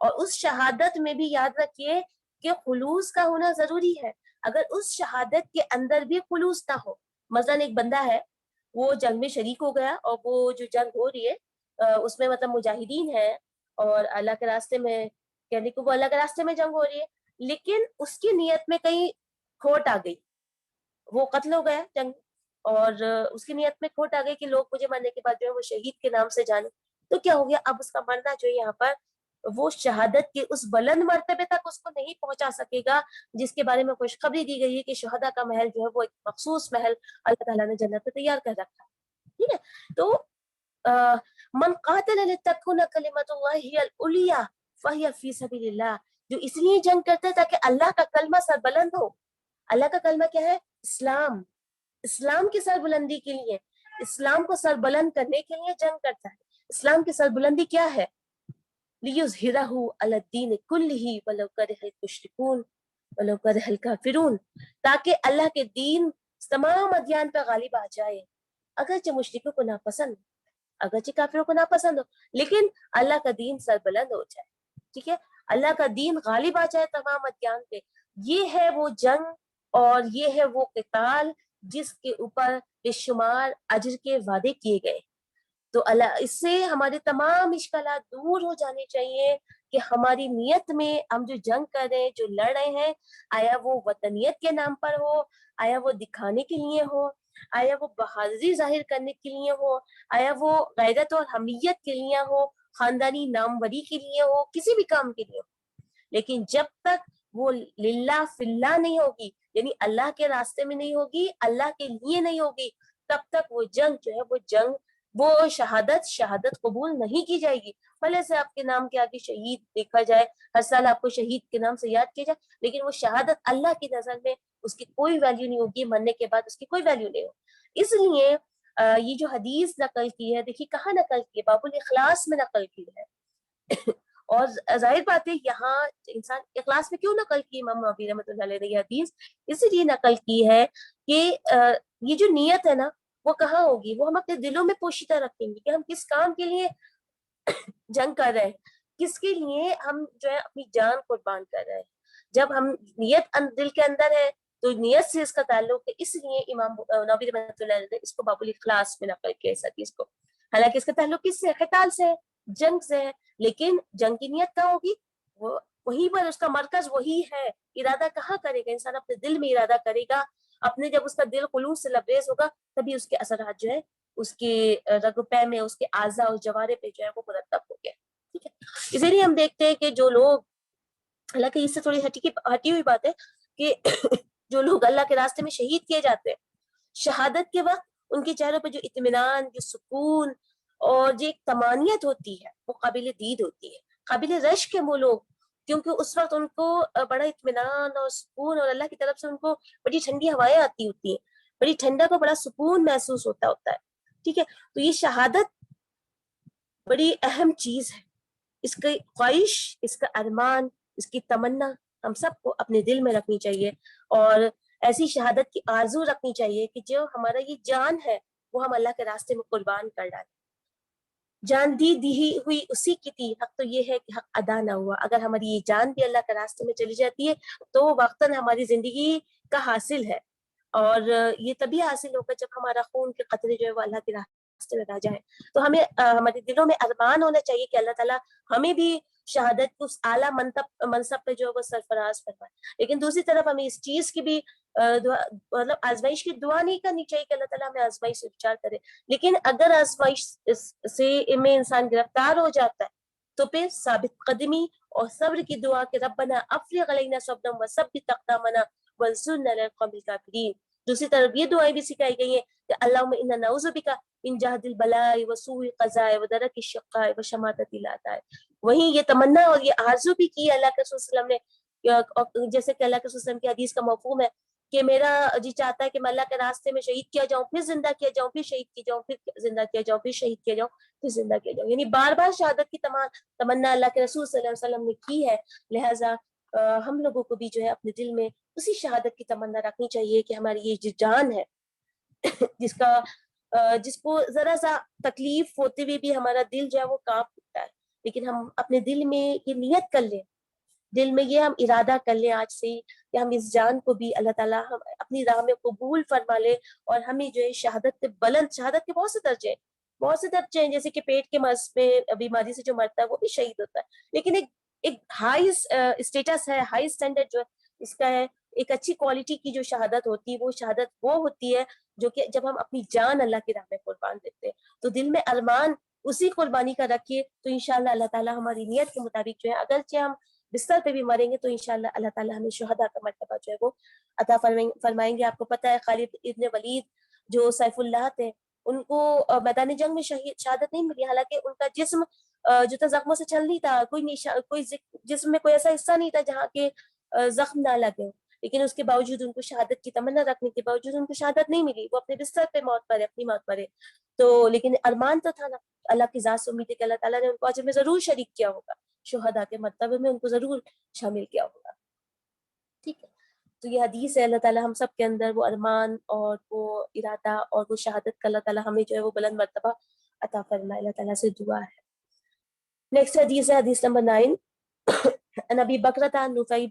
اور اس شہادت میں بھی یاد رکھیے کہ خلوص کا ہونا ضروری ہے. اگر اس شہادت کے اندر بھی خلوص نہ ہو, مثلاً ایک بندہ ہے وہ جنگ میں شریک ہو گیا, اور وہ جو جنگ ہو رہی ہے اس میں مطلب مجاہدین ہیں اور اللہ کے راستے میں, یعنی کہ وہ اللہ کے راستے میں جنگ ہو رہی ہے, لیکن اس کی نیت میں کہیں کھوٹ آ گئی, وہ قتل ہو گیا جنگ, اور اس کی نیت میں کھوٹ آ گئی کہ لوگ مجھے مرنے کے بعد جو ہے وہ شہید کے نام سے جانے. تو کیا ہو گیا, اب اس کا مرنا جو ہے یہاں پر وہ شہادت کے اس بلند مرتبے تک اس کو نہیں پہنچا سکے گا جس کے بارے میں خوشخبری دی گئی ہے کہ شہداء کا محل جو ہے وہ ایک مخصوص محل اللہ تعالیٰ نے جنت میں تیار کر رکھا. ٹھیک ہے, تو من قاتل لتکون کلمۃ اللہ ہی العلیٰ فہی فی سبیل اللہ, جو اس لیے جنگ کرتا ہے تاکہ اللہ کا کلمہ سربلند ہو. اللہ کا کلمہ کیا ہے؟ اسلام. اسلام کی سربلندی کے لیے, اسلام کو سربلند کرنے کے لیے جنگ کرتا ہے. اسلام کی سربلندی کیا ہے؟ لِيُظْهِرَهُ عَلَى الدِّينِ كُلِّهِ وَلَوْ كَرِهَ الْمُشْرِكُونَ وَلَوْ كَرِهَ الْكَافِرُونَ, تاکہ اللہ کے دین تمام ادیان پہ غالب آ جائے, اگرچہ مشرکوں کو ناپسند, اگرچہ کافروں کو ناپسند ہو, لیکن اللہ کا دین سربلند ہو جائے. ٹھیک ہے, اللہ کا دین غالب آ جائے تمام ادیان پہ. یہ ہے وہ جنگ اور یہ ہے وہ قتال جس کے اوپر بے شمار اجر کے وعدے کیے گئے. تو اللہ, اس سے ہمارے تمام اشکالات دور ہو جانے چاہیے کہ ہماری نیت میں ہم جو جنگ کر رہے ہیں, جو لڑ رہے ہیں, آیا وہ وطنیت کے نام پر ہو, آیا وہ دکھانے کے لیے ہو, آیا وہ بہادری ظاہر کرنے کے لیے ہو, آیا وہ غیرت اور حمیت کے لیے ہو, خاندانی ناموری کے لیے ہو, کسی بھی کام کے لیے ہو. لیکن جب تک وہ للہ فی اللہ نہیں ہوگی, یعنی اللہ کے راستے میں نہیں ہوگی, اللہ کے لیے نہیں ہوگی, تب تک وہ جنگ جو ہے وہ جنگ, وہ شہادت قبول نہیں کی جائے گی. بھلے سے آپ کے نام کے آگے شہید دیکھا جائے, ہر سال آپ کو شہید کے نام سے یاد کیا جائے, لیکن وہ شہادت اللہ کی نظر میں اس کی کوئی ویلیو نہیں ہوگی, مرنے کے بعد اس کی کوئی ویلیو نہیں ہوگی. اس لیے یہ جو حدیث نقل کی ہے, دیکھیے کہاں نقل کی ہے, باب الاخلاص میں نقل کی ہے. اور ظاہر بات ہے یہاں انسان اخلاص میں کیوں نقل کی امام نووی رحمۃ اللہ علیہ نے یہ حدیث, اسی لیے نقل کی ہے کہ یہ جو نیت ہے نا وہ کہاں ہوگی, وہ ہم اپنے دلوں میں پوشیدہ رکھیں گے کہ ہم کس کام کے لیے جنگ کر رہے ہیں, کس کے لیے ہم جو ہے اپنی جان قربان کر رہے ہیں. جب ہم نیت دل کے اندر ہے تو نیت سے اس کا تعلق ہے, اس لیے امام نووی رحمۃ اللہ علیہ نے اس کو باب الاخلاص میں نقل کیا اس حدیث کو. حالانکہ اس کا تعلق کس سے, قتال سے, جنگ سے ہے, لیکن جنگ کی نیت کہاں ہوگی, وہ وہیں پر اس کا مرکز وہی ہے. ارادہ کہاں کرے گا انسان, اپنے دل میں ارادہ کرے گا, اپنے جب اس کا دل خلوص سے لبریز ہوگا تبھی اس کے اثرات جو ہے اس کے رگ پے میں, اس کے اعضاء اور جوارے پہ جو ہے وہ مرتب ہو گیا. ٹھیک ہے, اسی لیے ہم دیکھتے ہیں کہ جو لوگ, حالانکہ اس سے تھوڑی ہٹی ہوئی بات ہے کہ جو لوگ اللہ کے راستے میں شہید کیے جاتے ہیں, شہادت کے وقت ان کے چہروں پہ جو اطمینان, جو سکون اور جو ایک طمانیت ہوتی ہے وہ قابل دید ہوتی ہے, قابل رشک ہے وہ لوگ, کیونکہ اس وقت ان کو بڑا اطمینان اور سکون, اور اللہ کی طرف سے ان کو بڑی ٹھنڈی ہوائیں آتی ہوتی ہیں, بڑی ٹھنڈا کو بڑا سکون محسوس ہوتا ہے. ٹھیک ہے, تو یہ شہادت بڑی اہم چیز ہے. اس کی خواہش, اس کا ارمان, اس کی تمنا ہم سب کو اپنے دل میں رکھنی چاہیے, اور ایسی شہادت کی آرزو رکھنی چاہیے کہ جو ہمارا یہ جان ہے وہ ہم اللہ کے راستے میں قربان کر ڈالیں. جان دی ہوئی اسی کی تھی, حق تو یہ ہے کہ حق ادا نہ ہوا. اگر ہماری یہ جان بھی اللہ کے راستے میں چلی جاتی ہے تو وہ وقتاً ہماری زندگی کا حاصل ہے, اور یہ تبھی حاصل ہوگا جب ہمارا خون کے قطرے جو ہے وہ اللہ کے راستے میں رہ جائیں. تو ہمیں ہمارے دلوں میں ارمان ہونا چاہیے کہ اللہ تعالیٰ ہمیں بھی شہادت کو اس اعلیٰ منصب پہ جو ہے وہ سرفراز فرمائے. لیکن دوسری طرف ہمیں اس چیز کی بھی مطلب آزمائش کی دعا نہیں کرنی چاہیے کہ اللہ تعالیٰ ہمیں آزمائش سے بچار کرے, لیکن اگر آزمائش سے میں انسان گرفتار ہو جاتا ہے تو پھر ثابت قدمی اور صبر کی دعا کہ ربنا افرغ علینا صبرا وثبت اقدامنا وانصرنا علی القوم الکافرین. دوسری طرف یہ دعائیں بھی سکھائی گئی ہیں کہ اللہم انا نعوذ بک من جہد البلاء وسوء القضاء ودرک الشقاء وشماتۃ الاعداء. وہیں یہ تمنا اور یہ آرزو بھی کی اللہ کے رسول صلی اللہ علیہ وسلم نے, جیسے کہ اللہ کے رسول صلی اللہ علیہ وسلم کی حدیث کا مفہوم ہے کہ میرا جی چاہتا ہے کہ میں اللہ کے راستے میں شہید کیا جاؤں, پھر زندہ کیا جاؤں, پھر شہید کیا جاؤں, پھر زندہ کیا جاؤں, پھر شہید کیا جاؤں, پھر زندہ کیا جاؤں. یعنی بار بار شہادت کی تمنا اللہ کے رسول صلی اللہ علیہ وسلم نے کی ہے. لہٰذا ہم لوگوں کو بھی جو ہے اپنے دل میں اسی شہادت کی تمنا رکھنی چاہیے کہ ہماری یہ جو جان ہے جس کو ذرا سا تکلیف ہوتے ہوئے بھی ہمارا دل جو ہے وہ کانپ اٹھتا ہے, لیکن ہم اپنے دل میں یہ نیت کر لیں، دل میں یہ ہم ارادہ کر لیں آج سے ہی کہ ہم اس جان کو بھی اللہ تعالیٰ ہم اپنی راہ میں قبول فرما لے، اور ہمیں جو ہے شہادت کے بلند، شہادت کے بہت سے درجے ہیں، بہت سے درجے ہیں، جیسے کہ پیٹ کے مرض میں بیماری سے جو مرتا ہے وہ بھی شہید ہوتا ہے، لیکن ایک ہائی اسٹیٹس ہے، ہائی اسٹینڈرڈ جو اس کا ہے، ایک اچھی کوالٹی کی جو شہادت ہوتی ہے، وہ شہادت وہ ہوتی ہے جو کہ جب ہم اپنی جان اللہ کی راہ میں قربان دیتے ہیں، تو دل میں ارمان اسی قربانی کا رکھیے، تو انشاءاللہ اللہ تعالیٰ ہماری نیت کے مطابق جو ہے، اگرچہ ہم بستر پہ بھی مریں گے تو انشاءاللہ اللہ تعالیٰ ہمیں شہداء کا مرتبہ جو ہے وہ عطا فرمائیں گے۔ آپ کو پتہ ہے خالد ابن ولید جو سیف اللہ تھے، ان کو میدان جنگ میں شہادت نہیں ملی، حالانکہ ان کا جسم جو تھا زخموں سے چھل نہیں تھا، کوئی جسم میں کوئی ایسا حصہ نہیں تھا جہاں کے زخم نہ لگے، لیکن اس کے باوجود ان کو شہادت کی تمنا رکھنے کے باوجود ان کو شہادت نہیں ملی، وہ اپنے بستر پہ موت پڑے، اپنی موت پڑے، تو لیکن ارمان تو تھا نا، اللہ کی ذات سے امید ہے کہ اللہ تعالیٰ نے ان کو اجر میں ضرور شریک کیا ہوگا، شہداء کے مرتبے میں ان کو ضرور شامل کیا ہوگا۔ ٹھیک ہے، تو یہ حدیث ہے، اللہ تعالیٰ ہم سب کے اندر وہ ارمان اور وہ ارادہ اور وہ شہادت کا اللہ تعالیٰ ہمیں جو ہے وہ بلند مرتبہ عطا فرمائے، اللہ تعالیٰ سے دعا ہے۔ نیکسٹ حدیث ہے حدیث نمبر 9، عن ابی بکرۃ نفیع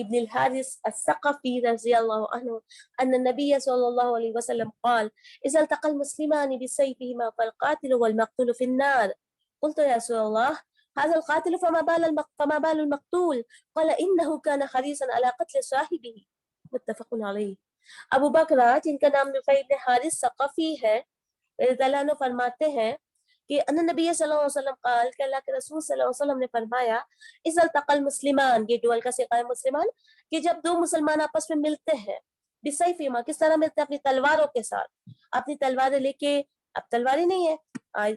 بن الحارث الثقفی رضی اللہ عنہ ان النبی صلی اللہ علیہ وسلم قال اذا التقى المسلمان بسيفهما فالقاتل والمقتول في النار قلت يا رسول الله هذا القاتل فما بال المقتول قال انه كان حريصا على قتل صاحبه متفق علیہ۔ ابو بکرہ جن کا نام نفیع بن حارث ثقفی ہے رضی اللہ عنہ فرماتے ہیں کہ ان نبی صلی اللہ علیہ وسلم قال کہ اللہ کے رسول صلی اللہ علیہ وسلم نے فرمایا اذا التقى المسلمان، یہ ڈوئل کا صیغہ ہے مسلمان، کہ جب دو مسلمان آپس میں ملتے ہیں، بسیفہما کس طرح ملتے ہیں؟ اپنی تلواروں کے ساتھ، اپنی تلواریں لے کے، اب تلواریں نہیں ہے،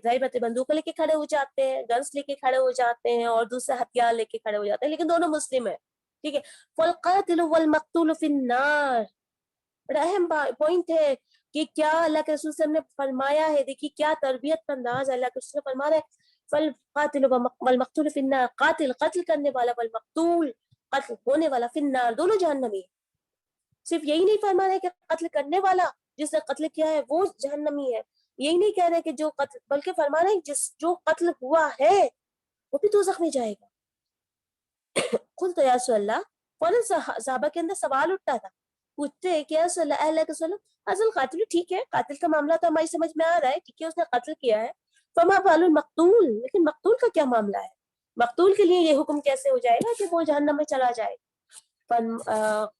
ظاہر بات ہے بندوق لے کے کھڑے ہو جاتے ہیں، گنس لے کے کھڑے ہو جاتے ہیں اور دوسرے ہتھیار لے کے کھڑے ہو جاتے ہیں، لیکن دونوں مسلم ہیں، ٹھیک ہے، فالقاتل والمقتول فی النار، بڑا اہم پوائنٹ ہے کہ کیا اللہ کے رسول صلی اللہ علیہ وسلم نے فرمایا ہے، دیکھیے کیا تربیت کا انداز ہے، اللہ کے رسول نے فرما رہے ہیں فالقاتل والمقتول فی النار، قاتل قتل کرنے والا، والمقتول قتل ہونے والا، فی النار دونوں جہنمی ہیں۔ صرف یہی نہیں فرما رہے کہ قتل کرنے والا جس نے قتل کیا ہے وہ جہنمی ہے، یہی نہیں کہہ رہے کہ جو قتل، بلکہ فرما رہے ہیں جو قتل ہوا ہے وہ بھی دوزخ میں جائے گا۔ قلت یا رسول اللہ، فوراً صحابہ کے اندر سوال اٹھتا تھا، پوچھتے ہیں کہ یا رسول اللہ کے رسول اللہ، حضرت قاتل ٹھیک ہے، قاتل کا معاملہ تو ہماری سمجھ میں آ رہا ہے، ٹھیک ہے اس نے قتل کیا ہے، فما بال المقتول، لیکن مقتول کا کیا معاملہ ہے، مقتول کے لیے یہ حکم کیسے ہو جائے گا کہ وہ جہنم میں چلا جائے گا؟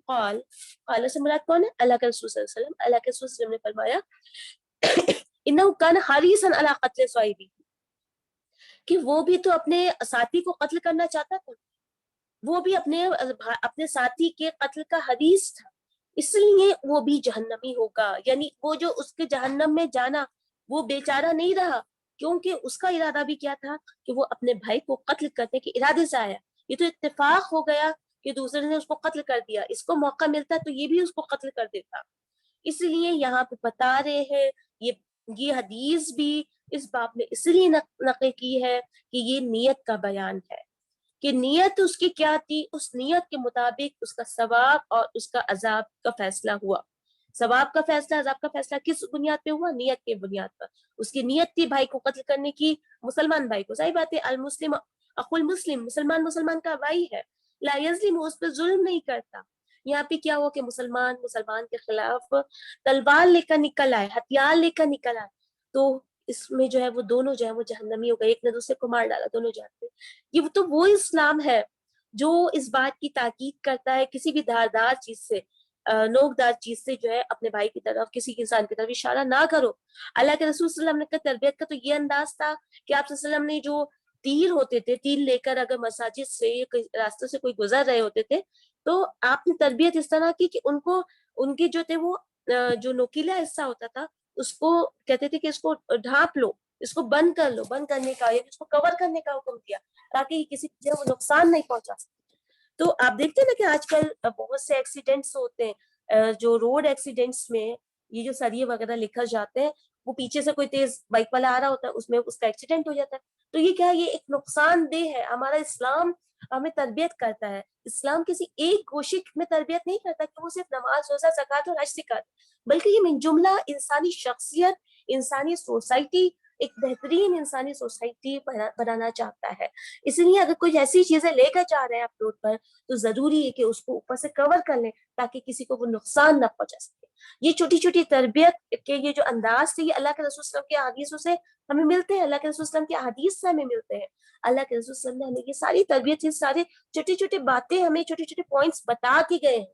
قال سے مراد کون ہے؟ اللہ کے رسول صلی اللہ علیہ وسلم، اللہ کے رسول صلی اللہ علیہ وسلم نے فرمایا انہ کان حریصا علی قتل صاحبہ، کہ وہ بھی تو اپنے ساتھی کو قتل کرنا چاہتا تھا، وہ بھی اپنے ساتھی کے قتل کا حریص تھا، اس لیے وہ بھی جہنمی ہوگا، یعنی وہ جو اس کے جہنم میں جانا وہ بیچارہ نہیں رہا، کیونکہ اس کا ارادہ بھی کیا تھا کہ وہ اپنے بھائی کو قتل کرنے کے ارادے سے آیا، یہ تو اتفاق ہو گیا کہ دوسرے نے اس کو قتل کر دیا، اس کو موقع ملتا تو یہ بھی اس کو قتل کر دیتا، اس لیے یہاں پہ بتا رہے ہیں یہ حدیث بھی اس باب میں اس لیے نقل کی ہے کہ یہ نیت کا بیان ہے کہ نیت اس کی کیا تھی، اس نیت کے مطابق اس کا ثواب اور اس کا عذاب کا فیصلہ ہوا، ثواب کا فیصلہ، عذاب کا فیصلہ کس بنیاد پہ ہوا؟ نیت کے بنیاد پر، اس کی نیت تھی بھائی کو قتل کرنے کی، مسلمان بھائی کو، صحیح بات ہے، المسلم اخو المسلم، مسلمان کا بھائی ہے، لا یظلم، اس پہ ظلم نہیں کرتا، یہاں پہ کیا ہوا کہ مسلمان کے خلاف تلوار لے کر نکل آئے، ہتھیار لے کر نکل آئے، تو اس میں جو ہے وہ دونوں جو ہے وہ جہنمی ہو گئے، ایک نے دوسرے کو مار ڈالا، دونوں جہنمی۔ یہ تو وہ اسلام ہے جو اس بات کی تاکید کرتا ہے کسی بھی دھاردار چیز سے، نوکدار چیز سے جو ہے اپنے بھائی کی طرف، کسی انسان کی طرف اشارہ نہ کرو۔ اللہ کے رسول صلی اللہ علیہ وسلم کا تربیت کا تو یہ انداز تھا کہ آپ صلی اللہ علیہ وسلم نے جو تیر ہوتے تھے، تیر لے کر اگر مساجد سے راستے سے کوئی گزر رہے ہوتے تھے تو آپ نے تربیت اس طرح کی کہ ان کے جو تھے وہ جو نوکیلا حصہ ہوتا تھا اس کو کہتے تھے کہ اس کو ڈھانپ لو، اس کو بند کر لو، بند کرنے کا یا اس کو کور کرنے کا حکم دیا تاکہ کسی جو وہ نقصان نہیں پہنچا سکے۔ تو آپ دیکھتے ہیں نا کہ آج کل بہت سے ایکسیڈنٹس ہوتے ہیں، جو روڈ ایکسیڈنٹس میں یہ جو سریے وغیرہ لکھا جاتے ہیں، وہ پیچھے سے کوئی تیز بائک والا آ رہا ہوتا ہے، اس میں اس کا ایکسیڈنٹ ہو جاتا ہے، تو یہ کیا، یہ ایک نقصان دہ ہے۔ ہمارا اسلام ہمیں تربیت کرتا ہے، اسلام کسی ایک گوشے میں تربیت نہیں کرتا کہ وہ صرف نماز، روزہ، زکوٰۃ اور حج سکھاتا، بلکہ یہ من جملہ انسانی شخصیت، انسانی سوسائٹی، ایک بہترین انسانی سوسائٹی بنانا چاہتا ہے. اس لیے اگر کوئی ایسی چیزیں لے کر جا رہے ہیں آپ روڈ پر تو ضروری ہے کہ اس کو اوپر سے کور کر لیں تاکہ کسی کو وہ نقصان نہ پہنچا سکے. یہ چھوٹی چھوٹی تربیت کے یہ جو انداز تھے یہ اللہ کے رسول صلی اللہ علیہ وسلم کے حدیثوں سے ہمیں ملتے ہیں, اللہ کے رسول صلی اللہ علیہ وسلم کے حدیث سے ہمیں ملتے ہیں. اللہ کے رسول صلی اللہ علیہ وسلم نے یہ ساری تربیت, یہ سارے چھوٹی چھوٹی باتیں ہمیں چھوٹے چھوٹے پوائنٹس بتا کے گئے ہیں.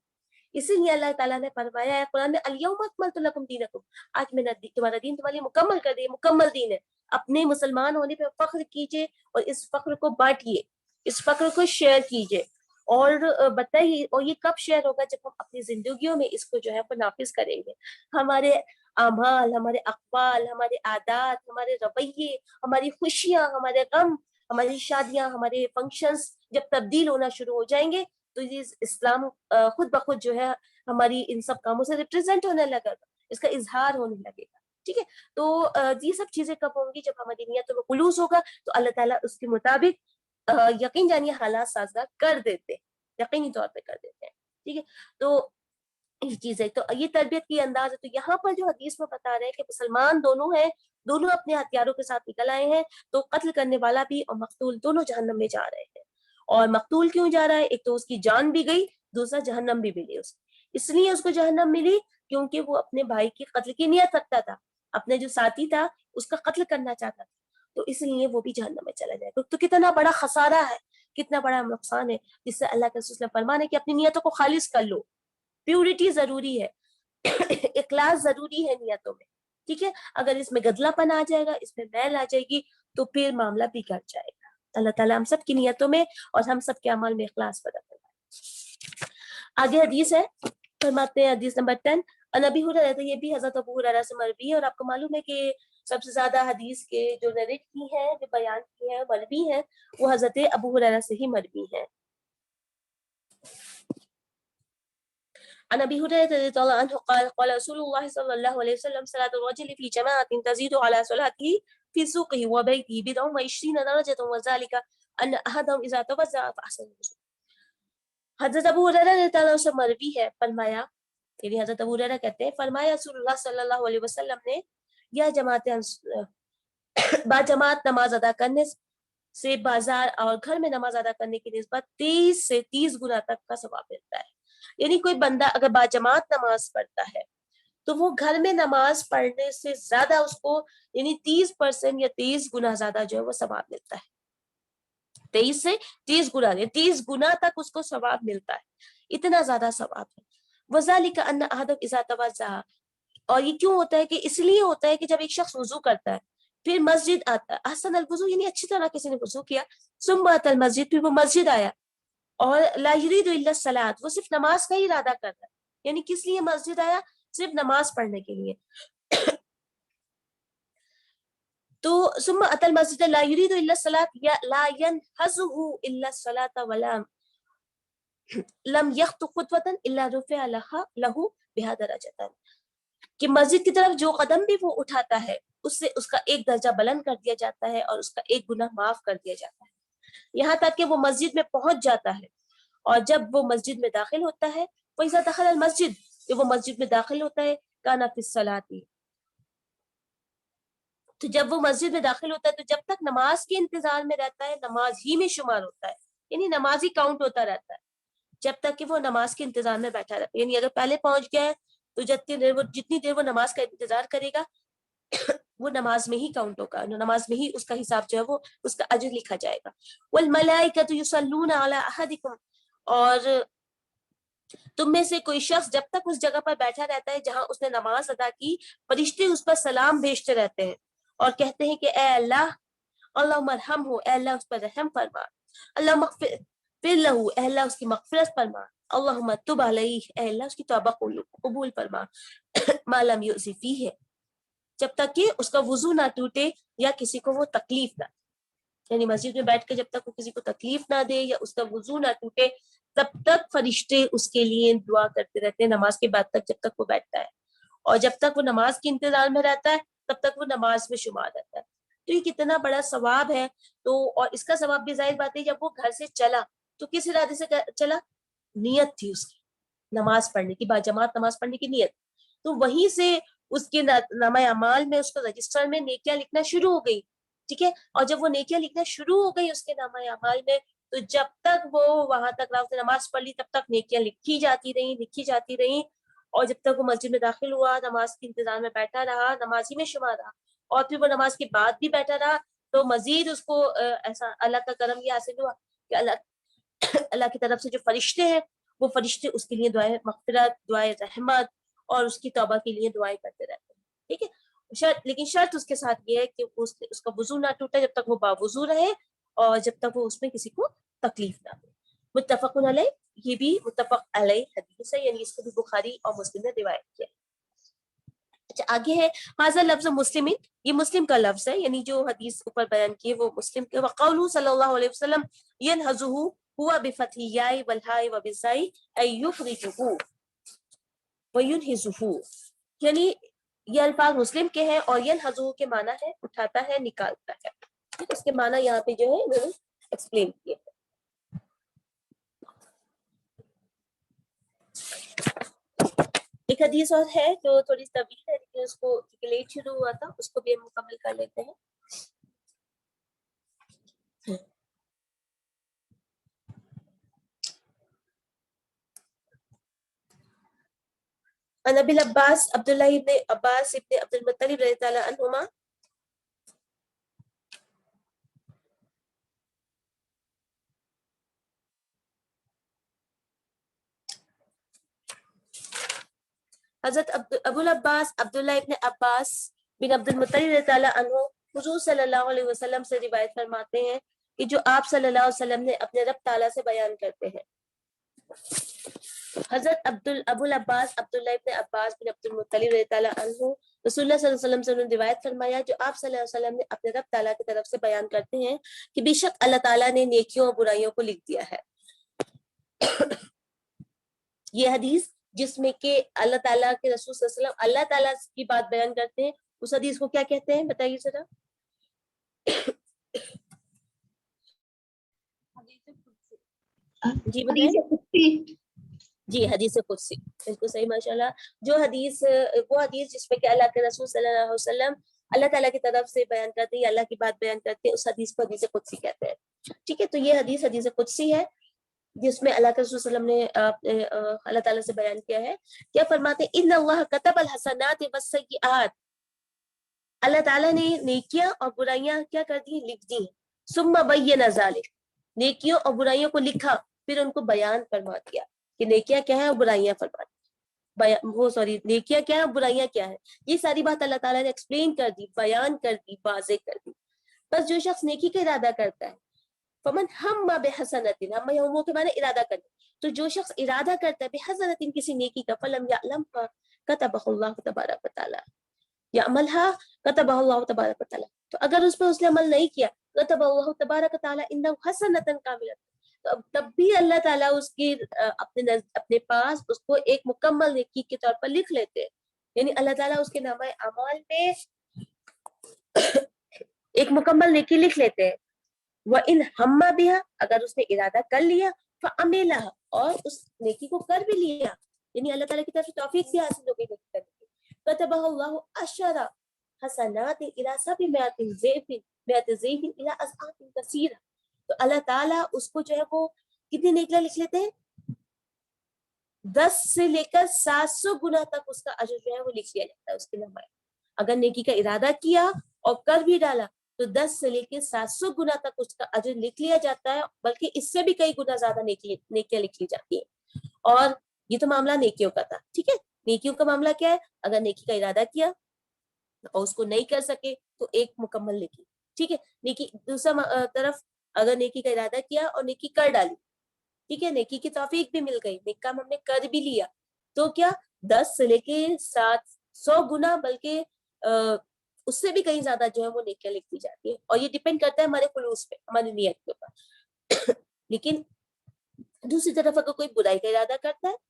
اسی لیے اللہ تعالیٰ نے فرمایا ہے قرآن میں الیوم اکملت لکم دینکم, آج میں نے تمہارا دین تمہارے لیے مکمل کر دیا, مکمل دین ہے. اپنے مسلمان ہونے پہ فخر کیجئے اور اس فخر کو بانٹیے, اس فخر کو شیئر کیجئے اور بتائیے. اور یہ کب شیئر ہوگا؟ جب ہم اپنی زندگیوں میں اس کو جو ہے وہ نافذ کریں گے. ہمارے اعمال, ہمارے اقوال, ہمارے عادات, ہمارے رویے, ہماری خوشیاں, ہمارے غم, ہماری شادیاں, ہمارے فنکشنز جب تبدیل ہونا شروع ہو جائیں گے تو یہ اسلام خود بخود جو ہے ہماری ان سب کاموں سے ریپرزینٹ ہونے لگے گا, اس کا اظہار ہونے لگے گا. ٹھیک ہے, تو یہ سب چیزیں کب ہوں گی؟ جب ہماری نیتوں میں خلوص ہوگا تو اللہ تعالیٰ اس کے مطابق یقین جانیے حالات سازگار کر دیتے ہیں, یقینی طور پہ کر دیتے ہیں. ٹھیک ہے, تو یہ چیز ہے. تو یہ تربیت کی انداز ہے. تو یہاں پر جو حدیث میں بتا رہے ہیں کہ مسلمان دونوں ہیں, دونوں اپنے ہتھیاروں کے ساتھ نکل آئے ہیں, تو قتل کرنے والا بھی اور مقتول دونوں جہنم میں جا رہے ہیں. اور مقتول کیوں جا رہا ہے؟ ایک تو اس کی جان بھی گئی, دوسرا جہنم بھی ملی اس کو. اس لیے اس کو جہنم ملی کیونکہ وہ اپنے بھائی کی قتل کی نیت رکھتا تھا, اپنے جو ساتھی تھا اس کا قتل کرنا چاہتا تھا, تو اس لیے وہ بھی جہنم میں چلا جائے گا. تو کتنا بڑا خسارہ ہے, کتنا بڑا نقصان ہے, جس سے اللہ کے رسول نے فرمانا ہے کہ اپنی نیتوں کو خالص کر لو. پیورٹی ضروری ہے, اخلاص ضروری ہے نیتوں میں. ٹھیک ہے, اگر اس میں گدلا پن آ جائے گا, اس میں میل آ جائے گی تو پھر معاملہ بگڑ جائے گا. اللہ تعالیٰ ہم سب کی نیتوں میں اور ہم سب کے عمل میں اخلاص پیدا فرمائے. آگے حدیث ہے, فرماتے ہیں حدیث نمبر 10, ابی ہریرہ, یہ بھی حضرت ابو ہریرہ سے مروی ہے. اور آپ کو معلوم ہے کہ سب سے زیادہ حدیث کے جو نریٹ کی ہیں, جو بیان کی ہیں, مروی ہیں, وہ حضرت ابو ہریرہ سے ہی مروی ہیں. عن ابي هريره رضي الله عنه قال قال رسول الله صلى الله عليه وسلم صلاة الرجل في جماعة تزيد على صلاته في سوقه وبيته بدع وعشرين درجة وذلك أن أحدهم إذا توضأ فأحسن الوضوء. حضرت ابو ہریرہ رضی اللہ عنہ سے مروی ہے, فرمایا, یعنی حضرت ابو ہریرہ کہتے ہیں, فرمایا رسول اللہ صلی اللہ علیہ وسلم نے یا با جماعت نماز ادا کرنے سے بازار اور گھر میں نماز ادا کرنے کی نسبت 30 سے 30 گنا تک کا ثواب ملتا ہے. یعنی کوئی بندہ اگر باجماعت نماز پڑھتا ہے تو وہ گھر میں نماز پڑھنے سے زیادہ اس کو یعنی 30% یا 30 گنا زیادہ جو ہے وہ ثواب ملتا ہے. 23 سے 30 گنا, 30 گنا تک اس کو ثواب ملتا ہے, اتنا زیادہ ثواب ہے. وذالک ان احدکم اذا توضأ, اور یہ کیوں ہوتا ہے؟ کہ اس لیے ہوتا ہے کہ جب ایک شخص وضو کرتا ہے پھر مسجد آتا ہے, احسن الوضو یعنی اچھی طرح کسی نے وضو کیا, ثم اتى المسجد, پھر وہ مسجد آیا, اور لا يريد الا الصلاۃ, وہ صرف نماز کا ہی ارادہ کر رہا ہے. یعنی کس لیے مسجد آیا؟ صرف نماز پڑھنے کے لیے. تو ثم اتى المسجد لا يريد الا الصلاۃ لا ينهزه الا الصلاۃ ولا لم يخطو خطوة الا رفع له بها درجة, کہ مسجد کی طرف جو قدم بھی وہ اٹھاتا ہے اس سے اس کا ایک درجہ بلند کر دیا جاتا ہے اور اس کا ایک گناہ معاف کر دیا جاتا ہے, یہاں تک کہ وہ مسجد میں پہنچ جاتا ہے. اور جب وہ مسجد میں داخل ہوتا ہے, وَإِذَا دَخَلَ الْمَسْجِدَ, جب وہ مسجد میں داخل ہوتا ہے, كَانَ فِي الصَّلَاةِ, تو جب وہ مسجد میں داخل ہوتا ہے تو جب تک نماز کے انتظار میں رہتا ہے نماز ہی میں شمار ہوتا ہے, یعنی نماز ہی کاؤنٹ ہوتا رہتا ہے جب تک کہ وہ نماز کے انتظار میں بیٹھا رہتا ہے. یعنی اگر پہلے پہنچ گیا ہے تو جتنی دیر وہ نماز کا انتظار کرے گا وہ نماز میں ہی کاؤنٹ ہوگا, نماز میں ہی اس کا حساب جو ہے وہ اس کا اجر لکھا جائے گا. وَالْمَلَائِكَةُ يُصَلُّونَ عَلَىٰ أَحَدِكُمْ, اور تم میں سے کوئی شخص جب تک اس جگہ پر بیٹھا رہتا ہے جہاں اس نے نماز ادا کی, فرشتے اس پر سلام بھیجتے رہتے ہیں اور کہتے ہیں کہ اے اللہ, اللہم ارحمہ, اے اللہ اس پر رحم فرما, اللہم اغفر لہ, اے اللہ اس کی مغفرت فرما, اللہم تب علیہ, اے اللہ اس کی توبہ قبول فرما, ما لم یؤذ فیہ, جب تک کہ اس کا وضو نہ ٹوٹے یا کسی کو وہ تکلیف نہ دے. یعنی مسجد میں بیٹھ کے جب تک وہ کسی کو تکلیف نہ دے یا اس کا وضو نہ ٹوٹے تب تک فرشتے اس کے لیے دعا کرتے رہتے ہیں, نماز کے بعد تک جب تک وہ بیٹھتا ہے, اور جب تک وہ نماز کے انتظار میں رہتا ہے تب تک وہ نماز میں شمار رہتا ہے. تو یہ کتنا بڑا ثواب ہے. تو اور اس کا ثواب بھی ظاہر بات ہے, جب وہ گھر سے چلا تو کس ارادے سے چلا؟ نیت تھی اس کی نماز پڑھنے کی, باجماعت نماز پڑھنے کی نیت, تو وہیں سے اس کے نامہ اعمال میں، اس کو رجسٹر میں نیکیاں لکھنا شروع ہو گئی. ٹھیک ہے، اور جب وہ نیکیاں لکھنا شروع ہو گئی اس کے نامہ اعمال میں، تو جب تک وہ وہاں تک رات نماز پڑھ لی تب تک نیکیاں لکھی جاتی رہیں. اور جب تک وہ مسجد میں داخل ہوا، نماز کے انتظار میں بیٹھا رہا، نمازی میں شمار رہا، اور پھر وہ نماز کے بعد بھی بیٹھا رہا، تو مزید اس کو ایسا اللہ کا کرم یہ حاصل ہوا کہ اللہ کی طرف سے جو فرشتے ہیں وہ فرشتے اس کے لیے دعائیں مغفرت، دعائیں رحمت اور اس کی توبہ کے لیے دعائیں کرتے رہتے ہیں. ٹھیک ہے، لیکن شرط اس کے ساتھ یہ ہے کہ اس کا وضو نہ ٹوٹے جب تک وہ باوضو رہے، اور جب تک وہ اس میں کسی کو تکلیف نہ دے. متفق علیہ، یہ بھی متفق علیہ حدیث ہے، یعنی اس کو بھی بخاری اور مسلم نے روایت کیا. اچھا آگے ہے حاضر لفظ مسلم، یہ مسلم کا لفظ ہے، یعنی جو حدیث اوپر بیان کی وہ مسلم کے. وقولہ صلی اللہ علیہ وسلم ینہزہ ہوا بفتح الیاء والہاء وبالزاء ای یخرجہ وینہزہ، یعنی یہ الفاظ مسلم کے ہیں، اور ینہزہ کے معنی ہے اٹھاتا ہے، نکالتا ہے. اس کے معنی یہاں پہ جو ہے وہ ایکسپلین کیے. ایک حدیث اور ہے جو تھوڑی طویل ہے، لیکن اس کو لیٹ شروع ہوا تھا، اس کو بھی ہم مکمل کر لیتے ہیں. عن ابی العباس عبداللہ ابن عباس ابن عبد المطلب رضی اللہ تعالی عنہما حضرت ابو العباس عبداللہ ابن عباس بن عبد المطلب رضی اللہ عنہ حضور صلی اللہ علیہ وسلم سے روایت فرماتے ہیں کہ جو آپ صلی اللہ علیہ وسلم نے اپنے رب تعالیٰ سے بیان کرتے ہیں. حضرت ابو العباس عبداللہ ابن عباس بن عبد المطلب رضی اللہ عنہ رسول اللہ صلی اللہ علیہ وسلم سے انہوں نے روایت فرمایا جو آپ صلی اللہ علیہ وسلم نے اپنے رب تعالیٰ کی طرف سے بیان کرتے ہیں کہ بے شک اللہ تعالیٰ نے نیکیوں اور برائیوں کو لکھ دیا ہے. یہ حدیث جس میں کہ اللہ تعالیٰ کے رسول صلی اللہ علیہ وسلم اللہ تعالیٰ کی بات بیان کرتے ہیں، اس حدیث کو کیا کہتے ہیں بتائیے ذرا. جی بتائیں. جی حدیث قدسی، بالکل صحیح ماشاءاللہ. جو حدیث وہ حدیث جس میں کہ اللہ کے رسول صلی اللہ علیہ وسلم اللہ تعالیٰ کی طرف سے بیان کرتے ہیں، اللہ کی بات بیان کرتے ہیں، اس حدیث کو حدیث قدسی کہتے ہیں. ٹھیک ہے، تو یہ حدیث قدسی ہے جس میں اللہ کے رسول صلی اللہ علیہ وسلم نے اللہ تعالیٰ سے بیان کیا ہے. کیا فرماتے ہیں؟ ان اللہ کتب الحسنات والسیئات، اللہ تعالیٰ نے نیکیاں اور برائیاں کیا کر دی؟ لکھ دی. ثم بین ذلک، نیکیوں اور برائیوں کو لکھا، پھر ان کو بیان فرما دیا کہ نیکیاں کیا ہیں اور برائیاں فرما دی. نیکیاں کیا ہیں اور برائیاں کیا ہیں، یہ ساری بات اللہ تعالیٰ نے ایکسپلین کر دی، بیان کر دی، واضح کر دی. بس جو شخص نیکی کا ارادہ کرتا ہے، فمن ہم بحسنۃ، ہم یوموں کے معنی ارادہ کرنا، تو جو شخص ارادہ کرتا ہے بحسنۃ کسی نیکی کا، فلم یعلمھا کتبہ اللہ تبارک و تعالی، یعملھا کتبہ اللہ تبارک و تعالی، تو اگر اس پہ اس نے عمل نہیں کیا، کتب اللہ تبارک و تعالی انہ حسنۃ کاملۃ، تو تب بھی اللہ تعالیٰ اس کی اپنے پاس اس کو ایک مکمل نیکی کے طور پر لکھ لیتے ہیں. یعنی اللہ تعالیٰ اس کے نامہ اعمال میں ایک مکمل نیکی لکھ لیتے ہیں. وَإِنْ هَمَّ بِهَا، اگر اس نے ارادہ کر لیا، فَعَمِلَهَا، اور اس نیکی کو کر بھی لیا، یعنی اللہ تعالیٰ کی طرف سے توفیق بھی حاصل ہو گئی نیکی کرنے کی. كَتَبَهُ اللَّهُ عَشْرَ حَسَنَاتٍ إِلَىٰ 700 ضِعْفٍ إِلَىٰ أَضْعَافٍ كَثِيرَةٍ، تو اللہ تعالیٰ اس کو جو ہے وہ کتنی نیکیاں لکھ لیتے ہیں؟ 10 سے لے کر 700 گنا تک اس کا اجر جو ہے وہ لکھ لیا جاتا ہے اس کے نامہ. اگر نیکی کا ارادہ کیا اور کر بھی ڈالا تو 10 سے لے کے 700 گنا تک اس کا اجر لکھ لیا جاتا ہے، بلکہ اس سے بھی کئی گنا زیادہ نیکیاں لکھ لی جاتی ہیں. اور یہ تو معاملہ نیکیوں کا تھا. ٹھیک ہے، نیکیوں کا معاملہ کیا ہے؟ اگر نیکی کا ارادہ کیا اور اس کو نہیں کر سکے تو ایک مکمل نیکی. ٹھیک ہے، نیکی دوسرا طرف اگر نیکی کا ارادہ کیا اور نیکی کر ڈالی، ٹھیک ہے، نیکی کی توفیق بھی مل گئی، نیک کام ہم نے کر بھی لیا، تو کیا 10 سے لے کے 700 گنا، بلکہ اس سے بھی کہیں زیادہ جو ہے وہ نیکیاں لکھی جاتی ہے. اور یہ ڈیپینڈ کرتا ہے ہمارے خلوص پہ، ہماری نیت کے اوپر. لیکن دوسری طرف اگر کوئی برائی کا ارادہ کرتا ہے،